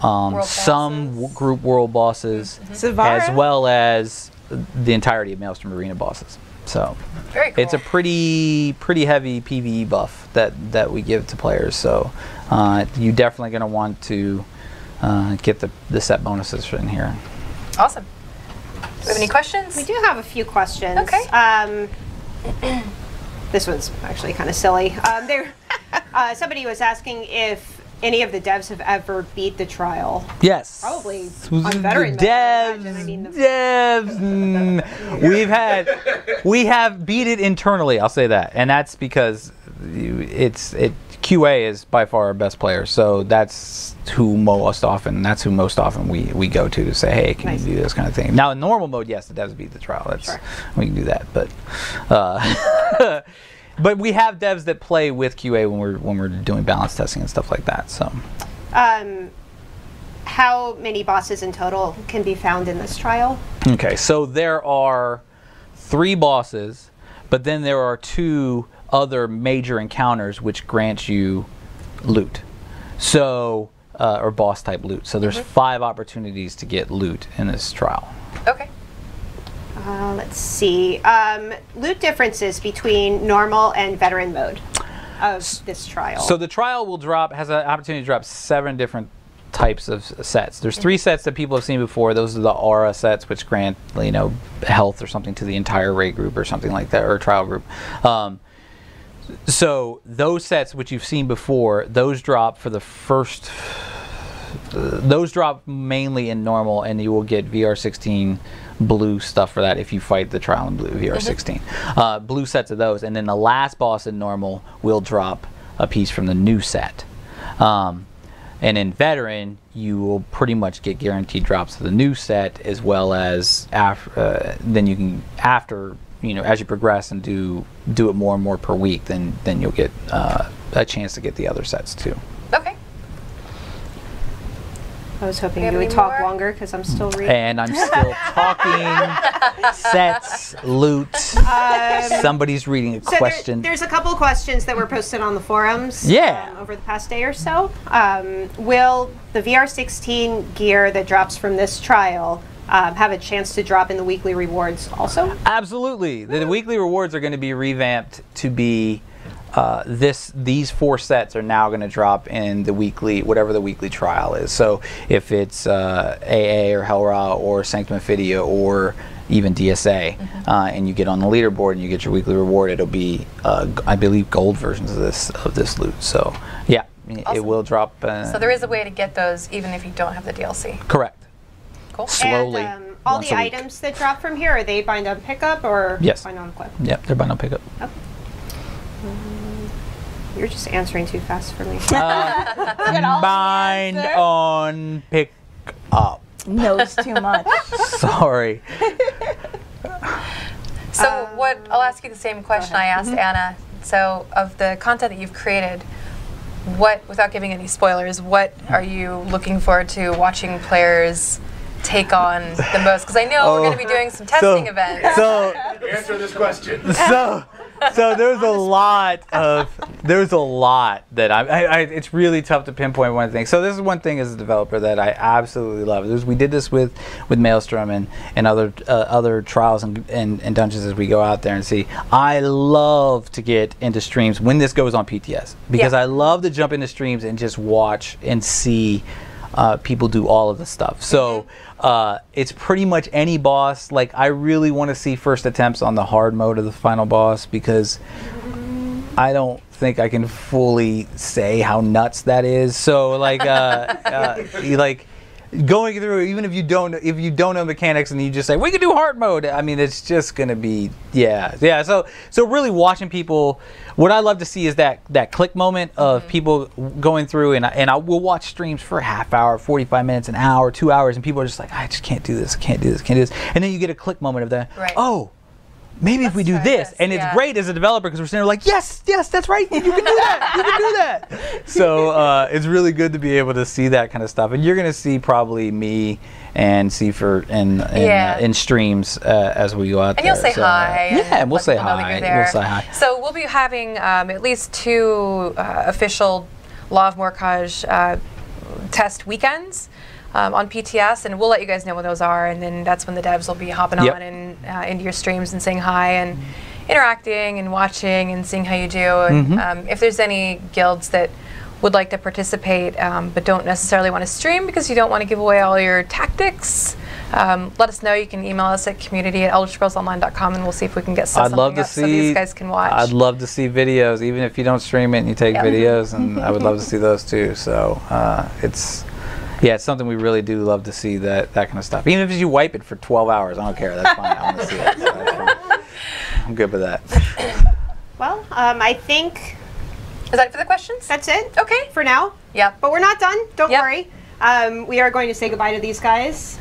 some group world bosses, as well as the entirety of Maelstrom Arena bosses. So Very cool. it's a pretty heavy PvE buff that we give to players. So you're definitely going to want to get the set bonuses in here. Awesome. Do we have any questions? We do have a few questions. Okay. This one's actually kind of silly. Somebody was asking if any of the devs have ever beat the trial. Yes. Probably on veteran mode, devs. I mean, We have beat it internally. I'll say that, and that's because QA is by far our best player. So that's who most often we go to say, hey, can you do this kind of thing? Now in normal mode, yes, the devs beat the trial. We can do that, but. But we have devs that play with QA when we're doing balance testing and stuff like that. So, how many bosses in total can be found in this trial? Okay, so there are 3 bosses, but then there are 2 other major encounters which grant you loot. So, or boss type loot. So there's 5 opportunities to get loot in this trial. Okay. Let's see. Loot differences between normal and veteran mode of this trial. So the trial has an opportunity to drop 7 different types of sets. There's 3 sets that people have seen before. Those are the aura sets, which grant health or something to the entire raid group or something like that, or trial group. So those sets which you've seen before, those drop for the first. Those drop mainly in normal, and you will get VR16 blue stuff for that if you fight the trial in blue VR16. Blue sets of those, and then the last boss in normal will drop a piece from the new set. And in veteran, you will pretty much get guaranteed drops of the new set, as well as then you can as you progress and do it more and more per week, then you'll get a chance to get the other sets too. Okay. I was hoping We you have would any talk more? longer because I'm still reading. And I'm still talking. Sets, loot. Somebody's reading a So question. there's a couple of questions that were posted on the forums Yeah. over the past day or so. Will the VR16 gear that drops from this trial have a chance to drop in the weekly rewards also? Absolutely. The weekly rewards are going to be revamped to be these 4 sets are now going to drop in the weekly, whatever the weekly trial is. So if it's AA or Hellra or Sanctum Ophidia or even DSA, and you get on the leaderboard and you get your weekly reward, it'll be, I believe, gold versions of this loot. So yeah, it Awesome. will drop. So there is a way to get those even if you don't have the DLC. Correct. Cool. Slowly. And all once the a week. items that drop from here, are they bind on pickup or Yes. bind on equip? Yep, they're bundle pickup. You're just answering too fast for me. Bind on pick up. Knows too much. Sorry. So I'll ask you the same question I asked Anna. So of the content that you've created, without giving any spoilers, what are you looking forward to watching players take on the most? Because I know we're going to be doing some testing events. So Answer this question. So there's a lot that it's really tough to pinpoint one thing. So this is one thing as a developer that I absolutely love. We did this with Maelstrom and other trials and dungeons as we go out there and see. I love to get into streams when this goes on PTS because I love to jump into streams and just watch and see people do all of the stuff. So it's pretty much any boss. Like, I really want to see first attempts on the hard mode of the final boss because I don't think I can fully say how nuts that is. So like like going through, even if you don't know mechanics and you just say we can do hard mode, I mean, it's just gonna be so really watching people. What I love to see is that click moment of people going through, and I will watch streams for a half hour, 45 minutes, an hour, 2 hours, and people are just like, I just can't do this, can't do this, and then you get a click moment of that. Right. Oh, maybe if we do try this, this, and it's yeah. great as a developer because we're sitting there like, yes, that's right, you can do that, you can do that. So it's really good to be able to see that kind of stuff, and you're gonna see probably me and Seifert in streams as we go out there. And you'll say hi. And we'll let say people know that hi. you're there. We'll say hi. So we'll be having at least 2 official Law of Morkaj test weekends on PTS, and we'll let you guys know when those are, and then that's when the devs will be hopping on and into your streams and saying hi and interacting and watching and seeing how you do. And if there's any guilds that would like to participate but don't necessarily want to stream because you don't want to give away all your tactics, let us know. You can email us at community@elderscrollsonline.com and we'll see if we can get something up so these guys can watch. I'd love to see videos, even if you don't stream it and you take videos, and I would love to see those too. So it's something we really do love to see, that kind of stuff. Even if you wipe it for 12 hours, I don't care. That's fine. I want to see it. So that's fine. I'm good with that. Well, I think Is that it for the questions? that's it. Okay. For now. Yep. But we're not done. Don't Yep. worry. We are going to say goodbye to these guys.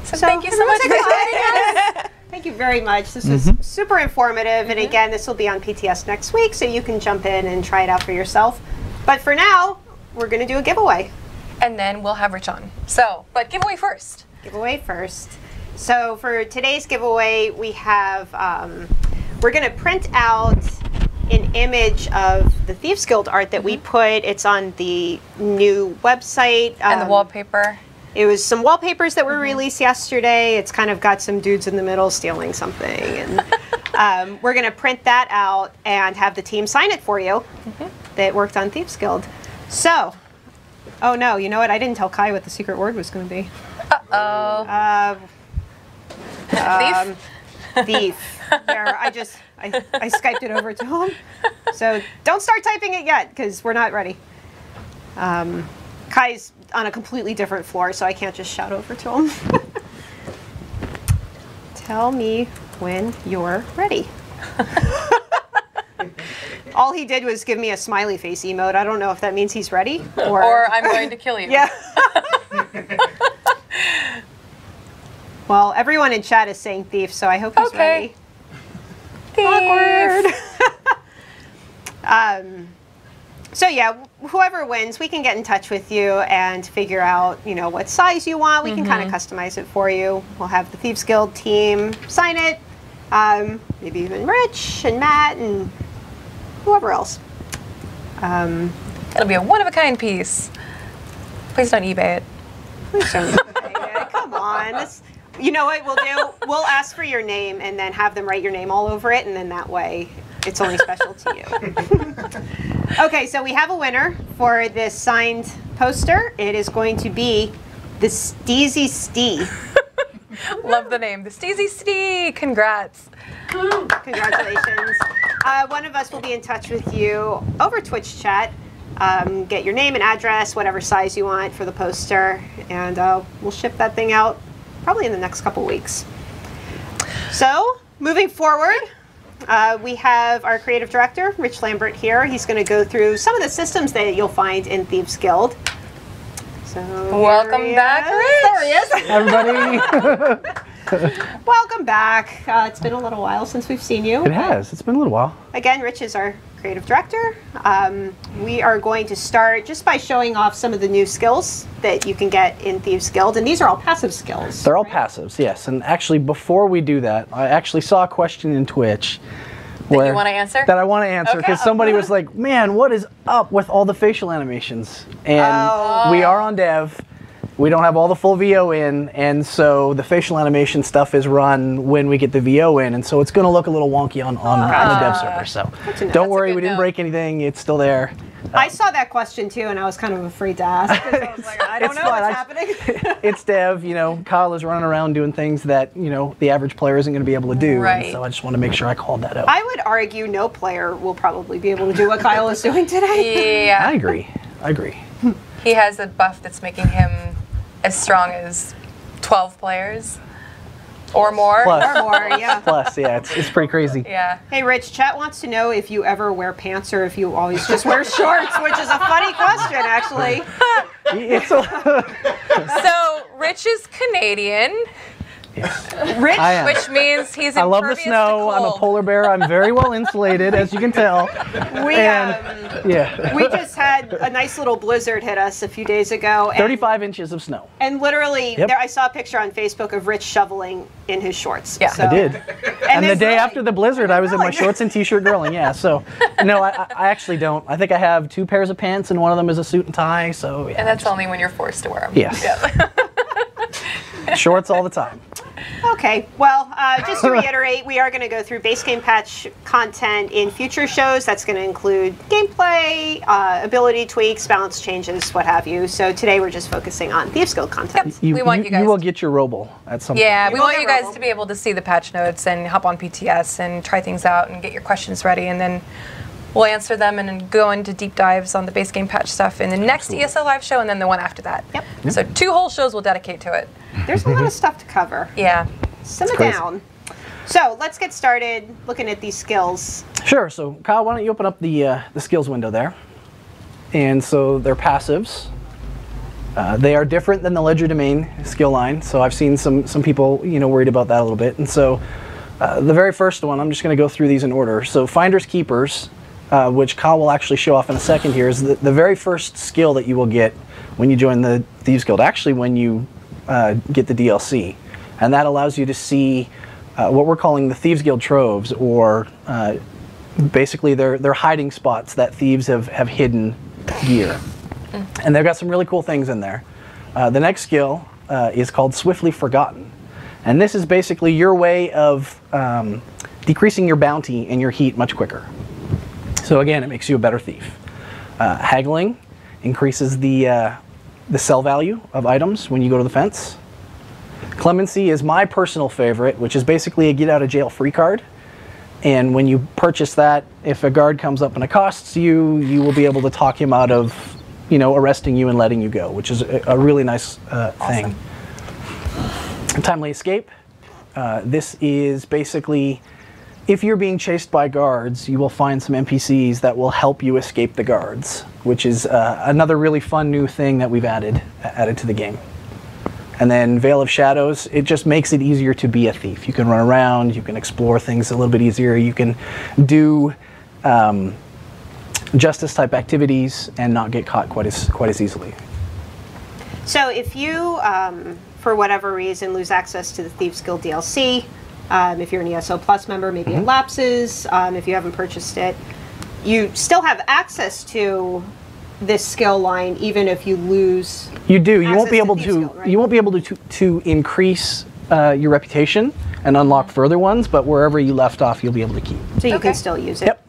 So thank you so much for joining us. Thank you very much. This was super informative. And again, this will be on PTS next week, so you can jump in and try it out for yourself. But for now, we're going to do a giveaway. And then we'll have Rich on. So, but giveaway first. Giveaway first. So for today's giveaway, we have, we're going to print out an image of the Thieves Guild art that we put. It's on the new website. And the wallpaper. It was some wallpapers that were released yesterday. It's kind of got some dudes in the middle stealing something. And we're going to print that out and have the team sign it for you that worked on Thieves Guild. So, oh no, you know what? I didn't tell Kai what the secret word was going to be. Uh-oh. Thief? Thief. There, I Skyped it over to him. So don't start typing it yet, because we're not ready. Kai's on a completely different floor, so I can't just shout over to him. Tell me when you're ready. All he did was give me a smiley face emote. I don't know if that means he's ready or I'm going to kill you. Yeah. Well, everyone in chat is saying thief, so I hope he's ready. Thief. Awkward. So yeah, whoever wins, we can get in touch with you and figure out, you know, what size you want. We can kind of customize it for you. We'll have the Thieves Guild team sign it. Maybe even Rich and Matt and whoever else. It'll be a one-of-a-kind piece. Please don't eBay it. Please don't eBay it. Come on. You know what we'll do? We'll ask for your name and then have them write your name all over it, and then that way it's only special to you. Okay, so we have a winner for this signed poster. It is going to be the Steezy Stee. Love the name. The Steezy Stee. Congrats. Congratulations. One of us will be in touch with you over Twitch chat. Get your name and address, whatever size you want for the poster, and we'll ship that thing out probably in the next couple weeks. So, moving forward, we have our creative director, Rich Lambert, here. He's going to go through some of the systems that you'll find in Thieves Guild. So, welcome back, Rich. There he is. Everybody. Welcome back. It's been a little while since we've seen you. It has. It's been a little while. Again, Rich is our creative director. We are going to start just by showing off some of the new skills that you can get in Thieves Guild, and these are all passive skills. They're all passives, yes. And actually, before we do that, I actually saw a question in Twitch That you want to answer? that I want to answer because somebody was like, "Man, what is up with all the facial animations?" And we are on dev. We don't have all the full VO in, and so the facial animation stuff is run when we get the VO in, and so it's going to look a little wonky on the dev server. So don't worry, we didn't break anything. It's still there. I saw that question too, and I was kind of afraid to ask. I was like, I don't know what's happening. It's dev. You know, Kyle is running around doing things that, you know, the average player isn't going to be able to do. Right. And so I just want to make sure I called that out. I would argue no player will probably be able to do what Kyle is doing today. Yeah. I agree. I agree. He has a buff that's making him as strong as 12 players or more. Plus. Or more, yeah. Plus, yeah, it's pretty crazy. Yeah. Hey, Rich, chat wants to know if you ever wear pants or if you always just wear shorts, which is a funny question, actually. It's So, Rich is Canadian, Rich, I am. which means he's I love the impervious to snow. I'm a cold. polar bear. I'm very well insulated, as you can tell. Yeah. we just had a nice little blizzard hit us a few days ago. And 35 inches of snow. And literally, Yep. I saw a picture on Facebook of Rich shoveling in his shorts. Yeah. I did. And the it's day really- after the blizzard, I was in my shorts and t-shirt grilling. Yeah. So, no, I actually don't. I think I have 2 pairs of pants, and one of them is a suit and tie. So, yeah. And that's only when you're forced to wear them. Yes. Shorts all the time. Okay, well, just to reiterate, we are going to go through base game patch content in future shows. That's going to include gameplay, ability tweaks, balance changes, what have you. So today we're just focusing on Thieves Guild content. We want you guys You will to- get your robo at some point. Yeah, we will want get you guys Robo. to be able to see the patch notes and hop on PTS and try things out and get your questions ready, and then we'll answer them and then go into deep dives on the base game patch stuff in the next ESO live show and then the one after that. Yep. So 2 whole shows we'll dedicate to it. There's a lot of stuff to cover. Yeah. Simmer crazy. down. So let's get started looking at these skills. Sure. So, Kyle, why don't you open up the skills window there? And so they're passives. They are different than the Ledger Domain skill line. So I've seen some people, you know, worried about that a little bit. And so the very first one, I'm just going to go through these in order. So Finders Keepers, which Kyle will actually show off in a second here, is the very first skill that you will get when you join the Thieves Guild. Actually, when you get the DLC. And that allows you to see what we're calling the Thieves Guild troves, or basically they're hiding spots that thieves have hidden gear. And they've got some really cool things in there. The next skill is called Swiftly Forgotten. And this is basically your way of decreasing your bounty and your heat much quicker. So again, it makes you a better thief. Haggling increases the sell value of items when you go to the fence. Clemency is my personal favorite, which is basically a get out of jail free card. And when you purchase that, if a guard comes up and accosts you, you will be able to talk him out of, you know, arresting you and letting you go, which is a really nice thing. Timely escape. This is basically, if you're being chased by guards, you will find some NPCs that will help you escape the guards, which is another really fun new thing that we've added to the game. And then Veil of Shadows, it just makes it easier to be a thief. You can run around, you can explore things a little bit easier, you can do justice type activities and not get caught quite as easily. So if you, for whatever reason, lose access to the Thieves Guild DLC, if you're an ESO Plus member, maybe it lapses, if you haven't purchased it, you still have access to this skill line even if you lose. You do. You won't be able to to. Guild, right? You won't be able to increase your reputation and unlock further ones, but wherever you left off, you'll be able to keep. So you Okay. can still use it. Yep.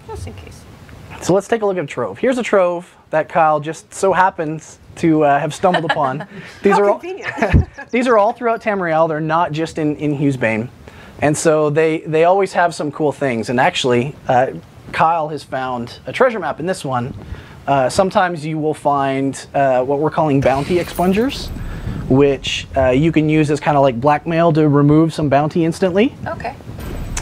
Just in case. So let's take a look at a trove. Here's a trove that Kyle just so happens to have stumbled upon. These How are all convenient. these are all throughout Tamriel. They're not just in Hughesbane, and so they always have some cool things. And actually, Kyle has found a treasure map in this one. Sometimes you will find what we're calling bounty expungers, which you can use as kind of like blackmail to remove some bounty instantly. Okay.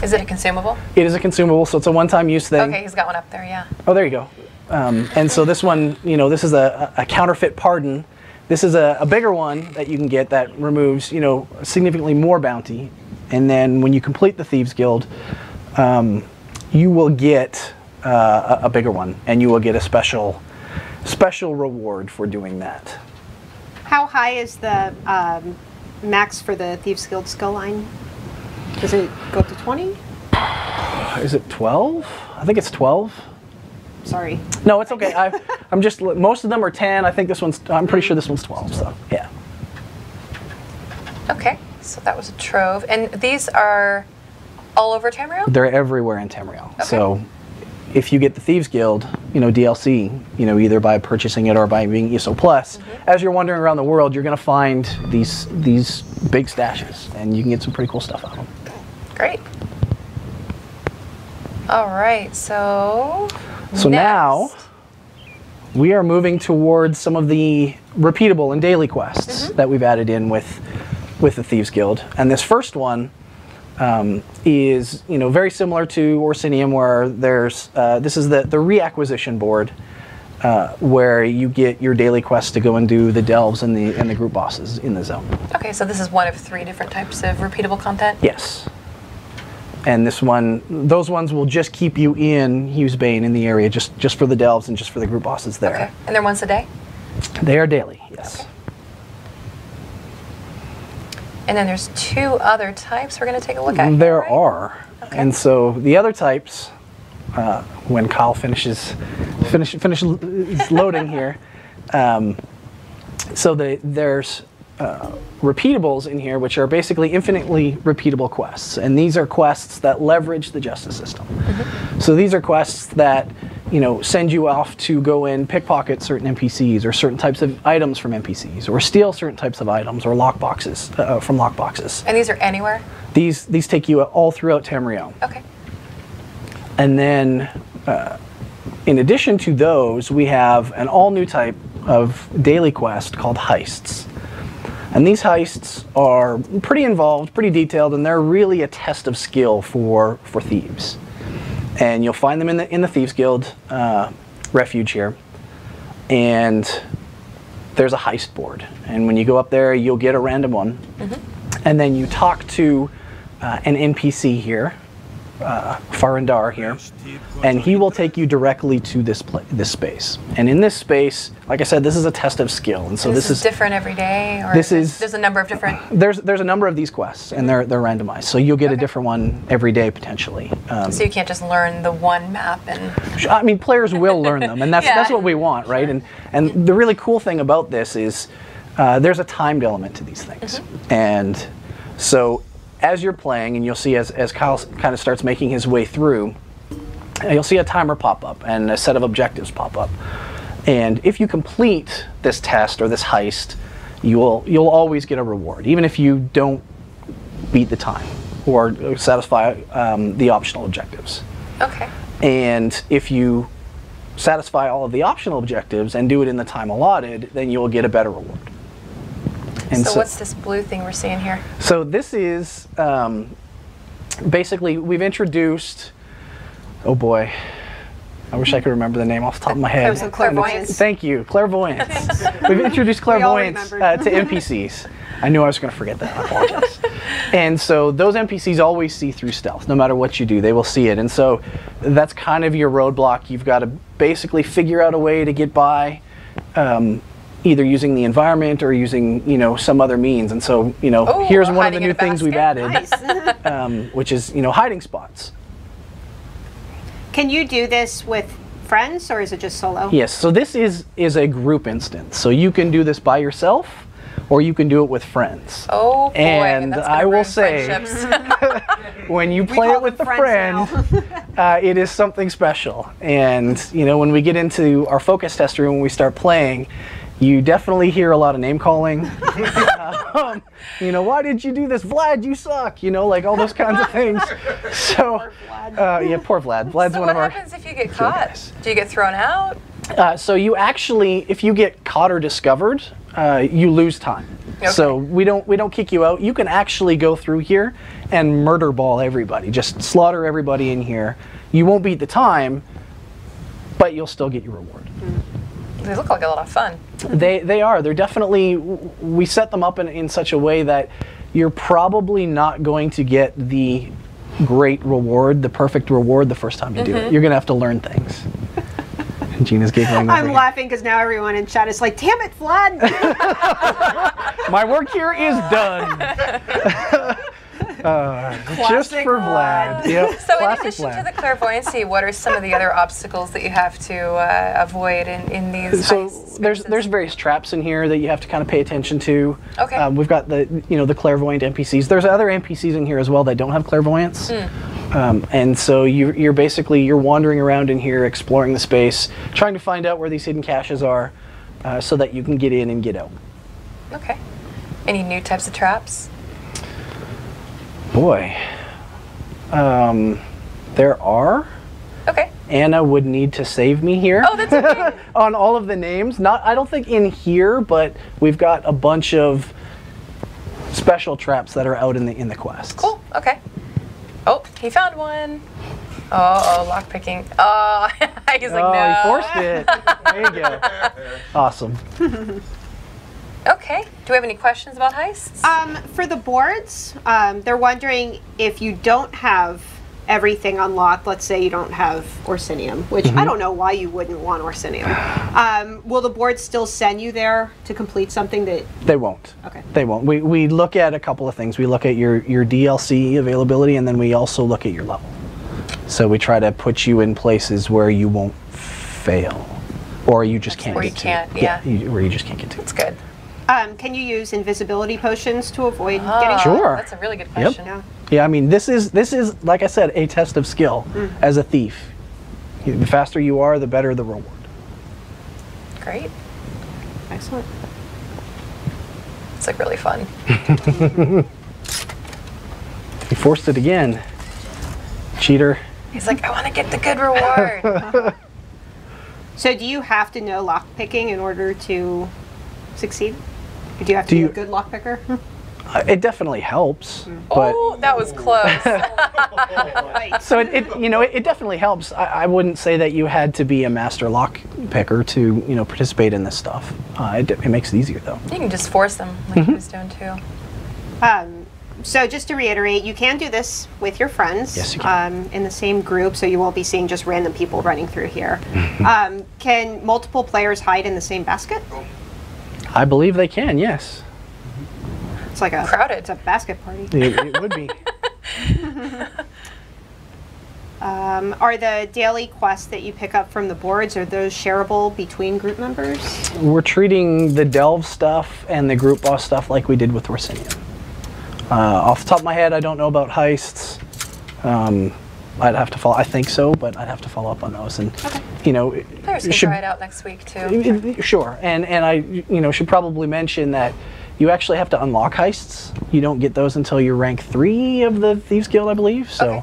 Is it a consumable? It is a consumable, so it's a one-time use thing. Okay, he's got one up there, yeah. Oh, there you go. And so this one, this is a counterfeit pardon. This is a bigger one that you can get that removes, significantly more bounty. And then when you complete the Thieves Guild, you will get a bigger one, and you will get a special reward for doing that. How high is the max for the Thieves Guild skill line? Does it go up to 20? Is it 12? I think it's 12. Sorry. No, it's okay. I'm just, most of them are 10. I think this one's, I'm pretty sure this one's 12, so yeah. Okay, so that was a trove. And these are all over Tamriel? They're everywhere in Tamriel. Okay. So if you get the Thieves Guild, DLC, either by purchasing it or by being ESO Plus, as you're wandering around the world, you're going to find these big stashes, and you can get some pretty cool stuff out of them. Great. All right, so now next. we are moving towards some of the repeatable and daily quests that we've added in with the Thieves Guild. And this first one is very similar to Orsinium, where there's this is the reacquisition board where you get your daily quests to go and do the delves and the group bosses in the zone. Okay, so this is one of 3 different types of repeatable content? Yes. And those ones will just keep you in Hughesbane in the area, just for the delves and just for the group bosses there. Okay, and they're once a day? They are daily, yes. Okay. And then there's 2 other types we're going to take a look at. There right? are. Okay. And so the other types, when Kyle finishes loading here, so there's repeatables in here, which are basically infinitely repeatable quests. And these are quests that leverage the justice system. So these are quests that send you off to go and pickpocket certain NPCs or certain types of items from NPCs, or steal certain types of items or lockboxes from lockboxes. And these are anywhere? These take you all throughout Tamriel. Okay. And then, in addition to those, we have an all-new type of daily quest called heists. And these heists are pretty involved, pretty detailed, and they're really a test of skill for thieves. And you'll find them in the Thieves Guild refuge here. And there's a heist board. And when you go up there, you'll get a random one. And then you talk to an NPC here, Farandar here, and he will take you directly to this space. And in this space, like I said, this is a test of skill, and so this is different every day, or there's a number of different. There's a number of these quests, and they're randomized, so you'll get a different one every day potentially. So you can't just learn the one map and. I mean, players will learn them, and that's what we want, right? And the really cool thing about this is there's a timed element to these things, and so as you're playing, and you'll see as Kyle kind of starts making his way through, you'll see a timer pop up and a set of objectives pop up. And if you complete this test or this heist, you'll always get a reward, even if you don't beat the time or satisfy the optional objectives. Okay. And if you satisfy all of the optional objectives and do it in the time allotted, then you'll get a better reward. And so what's this blue thing we're seeing here? So this is basically, we've introduced, oh boy, I wish I could remember the name off the top of my head. Clairvoyance. Thank you, clairvoyance. We've introduced clairvoyance to NPCs. I knew I was going to forget that. I apologize. And so those NPCs always see through stealth. No matter what you do, they will see it. And so that's kind of your roadblock. You've got to basically figure out a way to get by, either using the environment or using, you know, some other means. And so, you know, Ooh, here's one of the hiding in new a things we've basket. added, Nice. which is, you know, hiding spots. Can you do this with friends, or is it just solo? Yes, so this is a group instance. So you can do this by yourself, or you can do it with friends. Oh boy, And that's gonna I will ruin say, friendships. when you We play call it with them a friends friend, it is something special. And you know, when we get into our focus test room, when we start playing, you definitely hear a lot of name calling. You know, why did you do this, Vlad? You suck. You know, like all those kinds of things. So, Poor Vlad. yeah, poor Vlad. Vlad's So one what of our. happens if you get caught? guys. Do you get thrown out? So you actually, if you get caught or discovered, you lose time. Okay. So we don't kick you out. You can actually go through here and murder ball everybody. Just slaughter everybody in here. You won't beat the time, but you'll still get your reward. They look like a lot of fun. They are. They're definitely. We set them up in such a way that you're probably not going to get the great reward, the perfect reward, the first time you do it. You're gonna have to learn things. And Gina's giggling. I'm over laughing because now everyone in chat is like, damn it, Vlad! here. My work here is done. Just Classic for Vlad. Vlad. Yep. So in classic addition Vlad. to the clairvoyancy, what are some of the other obstacles that you have to avoid in these So heist there's spaces? various traps in here that you have to kind of pay attention to. Okay. We've got the clairvoyant NPCs. There's other NPCs in here as well that don't have clairvoyance. And so you're basically wandering around in here, exploring the space, trying to find out where these hidden caches are, so that you can get in and get out. Okay. Any new types of traps? Boy, there are. Okay. Anna would need to save me here. Oh, that's okay. On all of the names. I don't think in here, but we've got a bunch of special traps that are out in the quest. Cool. Okay. Oh, he found one. Oh, lockpicking. Oh, he's like, no. He forced it. There you go. Awesome. Okay. Do we have any questions about heists? For the boards, they're wondering if you don't have everything unlocked, let's say you don't have Orsinium, which I don't know why you wouldn't want Orsinium. Will the board still send you there to complete something that... They won't. Okay. They won't. We look at a couple of things. We look at your DLC availability, and then we also look at your level. So we try to put you in places where you won't fail, or you just can't where get you to. can't, yeah. Where you just can't get to. That's good. Can you use invisibility potions to avoid getting... Sure. That's a really good question. Yeah. Yeah, I mean, this is like I said, a test of skill as a thief. The faster you are, the better the reward. Great. Excellent. It's like really fun. He forced it again. Cheater. He's like, I want to get the good reward. So do you have to know lockpicking in order to succeed? Or do you have to be a good lockpicker? It definitely helps, but Oh, that was close. so it definitely helps. I wouldn't say that you had to be a master lock picker to participate in this stuff. It makes it easier though. You can just force them like he was doing too. So just to reiterate, you can do this with your friends. Yes, you can. In the same group, so you won't be seeing just random people running through here. Can multiple players hide in the same basket? I believe they can. Yes. It's like Crowded. It's a basket party. It would be. Are the daily quests that you pick up from the boards, are those shareable between group members? We're treating the delve stuff and the group boss stuff like we did with Orsinium. Off the top of my head, I don't know about heists. I'd have to follow. I think so, but I'd have to follow up on those. And Players can try it out next week too. Sure. And I should probably mention that you actually have to unlock heists. You don't get those until you're rank 3 of the Thieves Guild, I believe. So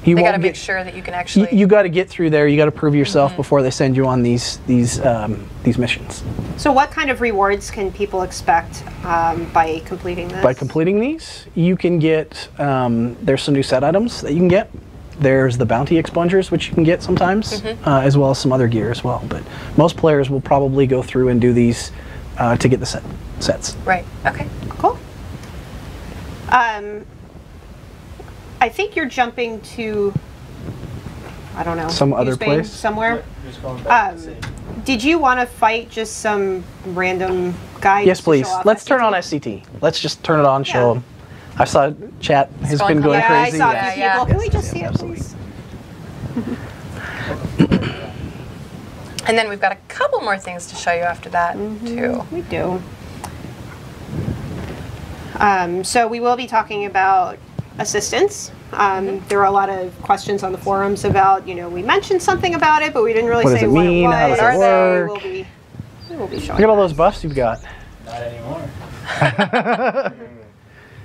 you They got to won't make sure that you can actually. you got to get through there. You got to prove yourself before they send you on these missions. So what kind of rewards can people expect by completing this? By completing these, you can get, there's some new set items that you can get. There's the bounty expungers, which you can get sometimes, as well as some other gear as well. But most players will probably go through and do these to get the sets. Right. Okay. Cool. I think you're jumping to, I don't know, Some other Brisbane, place? somewhere. Just going back to the city. Did you want to fight just some random guy? Yes, just to please. show off Let's turn SCT? on SCT. Let's just turn it on, show Yeah. them. I saw chat has going been going Yeah, crazy. I saw Yeah. a few Yeah, people. yeah. Can we just see it, Absolutely. please? And then we've got a couple more things to show you after that, too. We do. So we will be talking about assistance. There are a lot of questions on the forums about, we mentioned something about it, but we didn't really What does say it what mean? it was. How does it So work? we will be showing. Look at all those buffs you've got. Not anymore.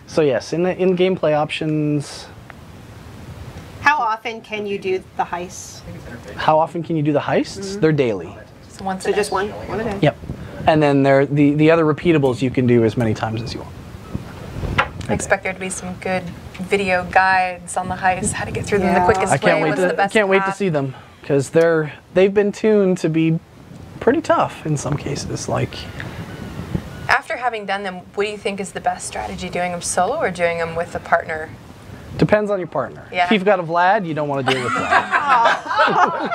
So yes, in the in-gameplay options, How often can you do the heists? how often can you do the heists? They're daily. So once So a just day. one a day. Yep. And then the other repeatables you can do as many times as you want. I expect there to be some good video guides on the heist, how to get through them the Yeah. quickest I can't way, wait what's the to best can't wait to path. see them because they've been tuned to be pretty tough in some cases. Like After having done them, what do you think is the best strategy, doing them solo or doing them with a partner? depends on your partner. Yeah. If you've got a Vlad, you don't want to deal with Vlad.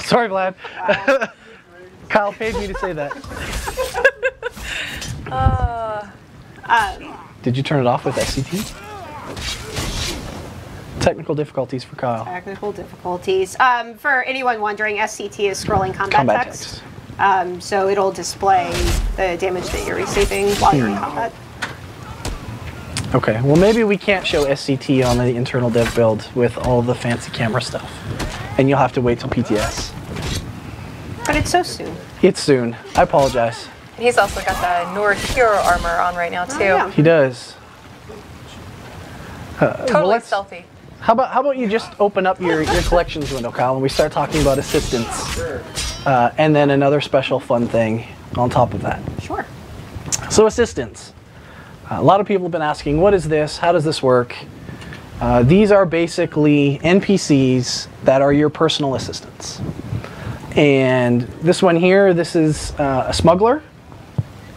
Sorry, Vlad. Kyle paid me to say that. Did you turn it off with SCT? Technical difficulties for Kyle. Technical difficulties. For anyone wondering, SCT is scrolling combat, Combat text. text. So it'll display the damage that you're receiving while you're in combat. Okay, well maybe we can't show SCT on the internal dev build with all the fancy camera stuff. And you'll have to wait till PTS. But it's so soon. It's soon. I apologize. And he's also got the Nord hero armor on right now, too. yeah. He does. Totally let's- stealthy. How about you just open up your collections window, Kyle, and we start talking about assistance. And then another special fun thing on top of that. Sure. So assistance. A lot of people have been asking, what is this? How does this work? These are basically NPCs that are your personal assistants. And this one here, this is a smuggler.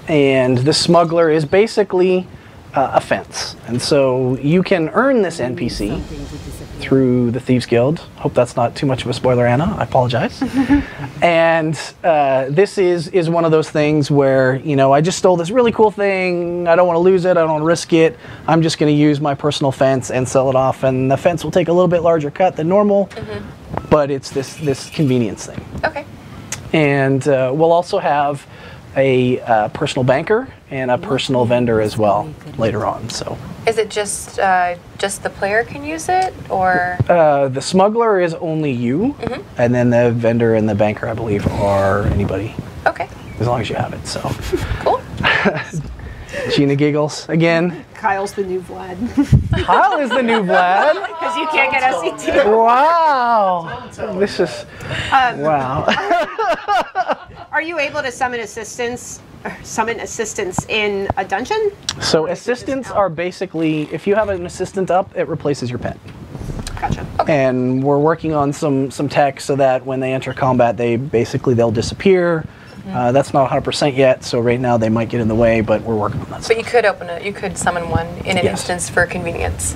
And this smuggler is basically a fence. And so you can earn this NPC through the Thieves Guild. Hope that's not too much of a spoiler, Anna. I apologize. And this is one of those things where, I just stole this really cool thing. I don't want to lose it. I don't want to risk it. I'm just going to use my personal fence and sell it off. And the fence will take a little bit larger cut than normal. But it's this convenience thing. Okay. And we'll also have a personal banker and a personal vendor as well later on. So Is it just the player can use it, or? the smuggler is only you, and then the vendor and the banker, I believe, are anybody, Okay, as long as you have it. So cool. Gina giggles again. Kyle's the new Vlad. Kyle is the new Vlad. Because you can't get SCT. Wow, this is wow. Are you able to summon assistance in a dungeon? So assistants are basically, if you have an assistant up, it replaces your pet. Gotcha. And we're working on some tech so that when they enter combat, they'll disappear. That's not 100% yet, so right now they might get in the way, but we're working on that. But you could summon one in an Yes. instance for convenience.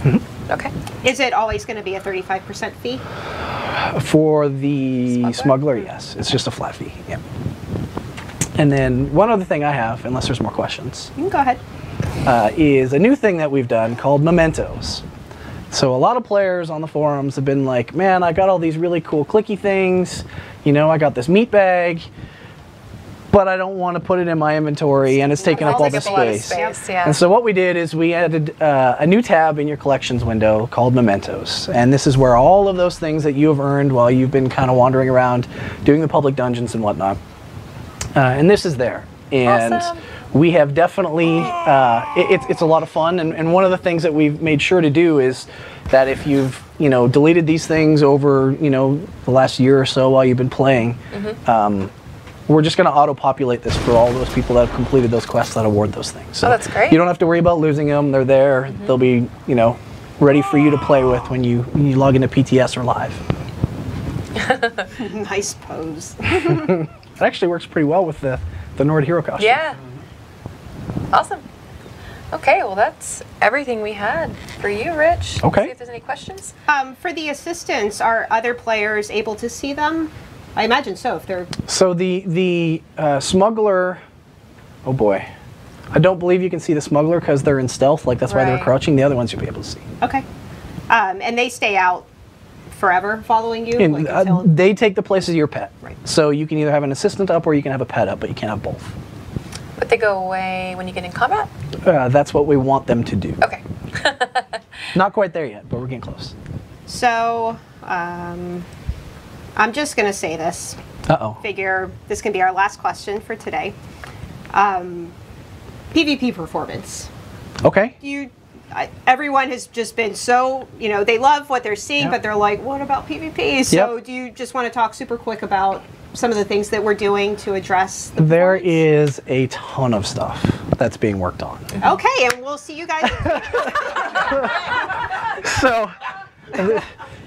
Okay. Is it always going to be a 35% fee? For the smuggler, yes, it's just a flat fee. Yeah. And then one other thing I have, unless there's more questions, You can go ahead. is a new thing that we've done called mementos. So a lot of players on the forums have been like, man, I got all these really cool clicky things. I got this meat bag, but I don't want to put it in my inventory, and it's taking up all the Take up a lot of space. space, yeah. And so what we did is we added a new tab in your collections window called Mementos. And this is where all of those things that you have earned while you've been kind of wandering around doing the public dungeons and whatnot. And this is there. And Awesome. we have definitely, it's a lot of fun. And one of the things that we've made sure to do is that if you've, deleted these things over, the last year or so while you've been playing, we're just going to auto-populate this for all those people that have completed those quests that award those things. So that's great. you don't have to worry about losing them. They're there. They'll be, ready for you to play with when you log into PTS or live. Nice pose. It actually works pretty well with the Nord hero costume. Yeah. Awesome. Okay, well that's everything we had for you, Rich. Okay. See if there's any questions. For the assistants, are other players able to see them? I imagine so. If they're So the smuggler, oh boy, I don't believe you can see the smuggler because they're in stealth. Like that's why they're Right. crouching. The other ones you'll be able to see. okay, and they stay out forever following you. And, like, until, they take the place of your pet. Right. So you can either have an assistant up or you can have a pet up, but you can't have both. But they go away when you get in combat? That's what we want them to do. Okay. Not quite there yet, but we're getting close. so I'm just gonna say this. Uh-oh. Figure this can be our last question for today. PvP performance. Okay. Everyone has just been so, they love what they're seeing, Yep. but they're like, what about PvP? So Yep. do you just want to talk super quick about some of the things that we're doing to address the There performance? is a ton of stuff that's being worked on. Okay, and we'll see you guys.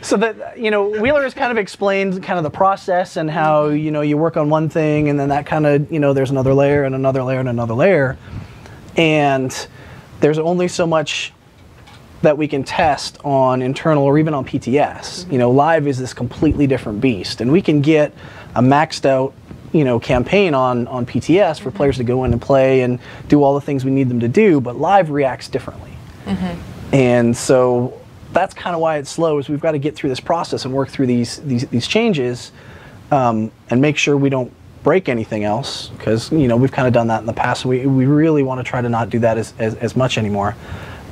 So that Wheeler has kind of explained kind of the process and how you work on one thing and then that kind of there's another layer and another layer and another layer, and there's only so much that we can test on internal or even on PTS. Live is this completely different beast, and we can get a maxed out campaign on PTS for players to go in and play and do all the things we need them to do, but live reacts differently. And so that's kind of why it's slow, is we've got to get through this process and work through these changes and make sure we don't break anything else, because we've kind of done that in the past. We really want to try to not do that as much anymore.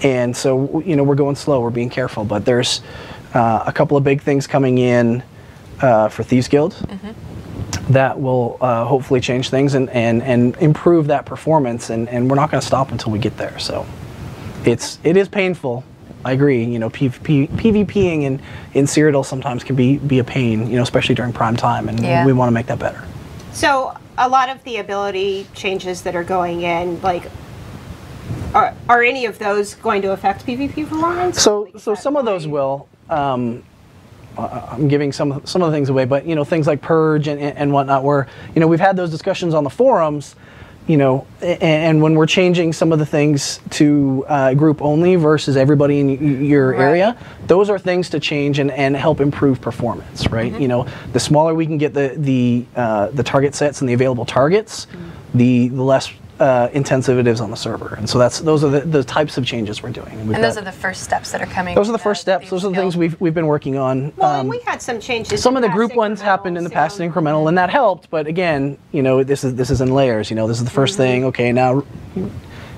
And so we're going slow, we're being careful, but there's a couple of big things coming in for Thieves Guild that will hopefully change things and improve that performance, and we're not going to stop until we get there. So it is painful. I agree. PvPing in Cyrodiil sometimes can be a pain, especially during prime time, and we want to make that better. So a lot of the ability changes that are going in, like, are any of those going to affect PvP performance? So some of those will. I'm giving some of the things away, but things like purge and whatnot, where we've had those discussions on the forums. And when we're changing some of the things to group only versus everybody in your area, those are things to change and help improve performance, right? The smaller we can get the target sets and the available targets, the less intensive it is on the server. And so those are the types of changes we're doing. And those are the first steps that are coming. Those are the first steps. Those are the things we've been working on. Well, and we had some changes. Some of the group ones happened in the past incremental, and that helped. But again, this is in layers. This is the first thing. Okay, now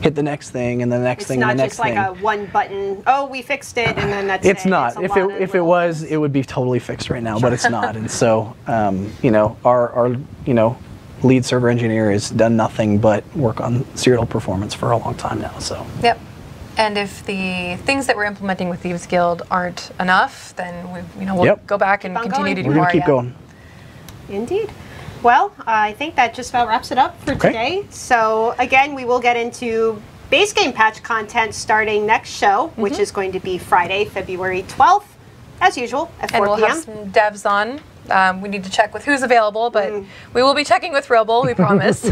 hit the next thing, and the next thing, and the next thing. It's not just like a one button. Oh, we fixed it, and then that's it. It's not. If it was, it would be totally fixed right now. But it's not. And so, our lead server engineer has done nothing but work on Cyrodiil performance for a long time now. So. Yep. And if the things that we're implementing with Thieves Guild aren't enough, then we'll go back and continue to do We're more. We're gonna keep going. Indeed. Well, I think that just about wraps it up for today. So again, we will get into base game patch content starting next show, which is going to be Friday, February 12th, as usual at 4 And we'll p.m. have some devs on. We need to check with who's available, but we will be checking with Roble, we promise.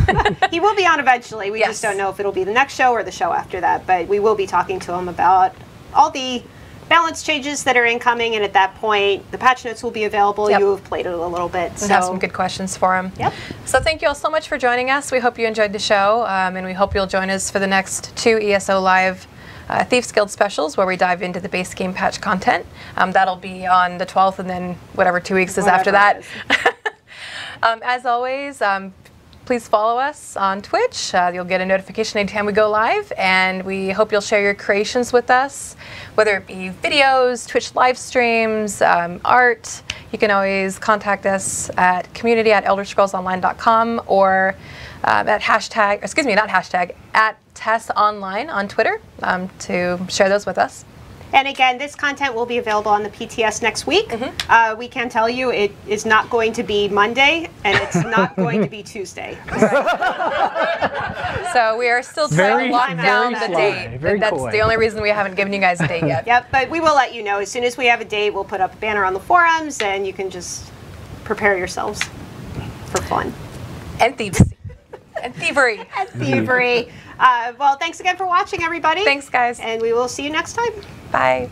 He will be on eventually. We just don't know if it'll be the next show or the show after that, but we will be talking to him about all the balance changes that are incoming, and at that point, the patch notes will be available. Yep. You have played it a little bit. And have some good questions for him. Yep. So thank you all so much for joining us. We hope you enjoyed the show, and we hope you'll join us for the next 2 ESO Live Thieves Guild specials, where we dive into the base game patch content. That'll be on the 12th, and then whatever 2 weeks is after that. As always, please follow us on Twitch. You'll get a notification anytime we go live, and we hope you'll share your creations with us, whether it be videos, Twitch live streams, art. You can always contact us at community@elderscrollsonline.com or at @TessOnline on Twitter to share those with us. And again, this content will be available on the PTS next week. We can tell you it is not going to be Monday, and it's not going to be Tuesday. So we are still trying to lock down the date. That's the only reason we haven't given you guys a date yet. Yep, but we will let you know. As soon as we have a date, we'll put up a banner on the forums, and you can just prepare yourselves for fun. And Thieves. And thievery. And thievery. Well, thanks again for watching, everybody. Thanks, guys. And we will see you next time. Bye.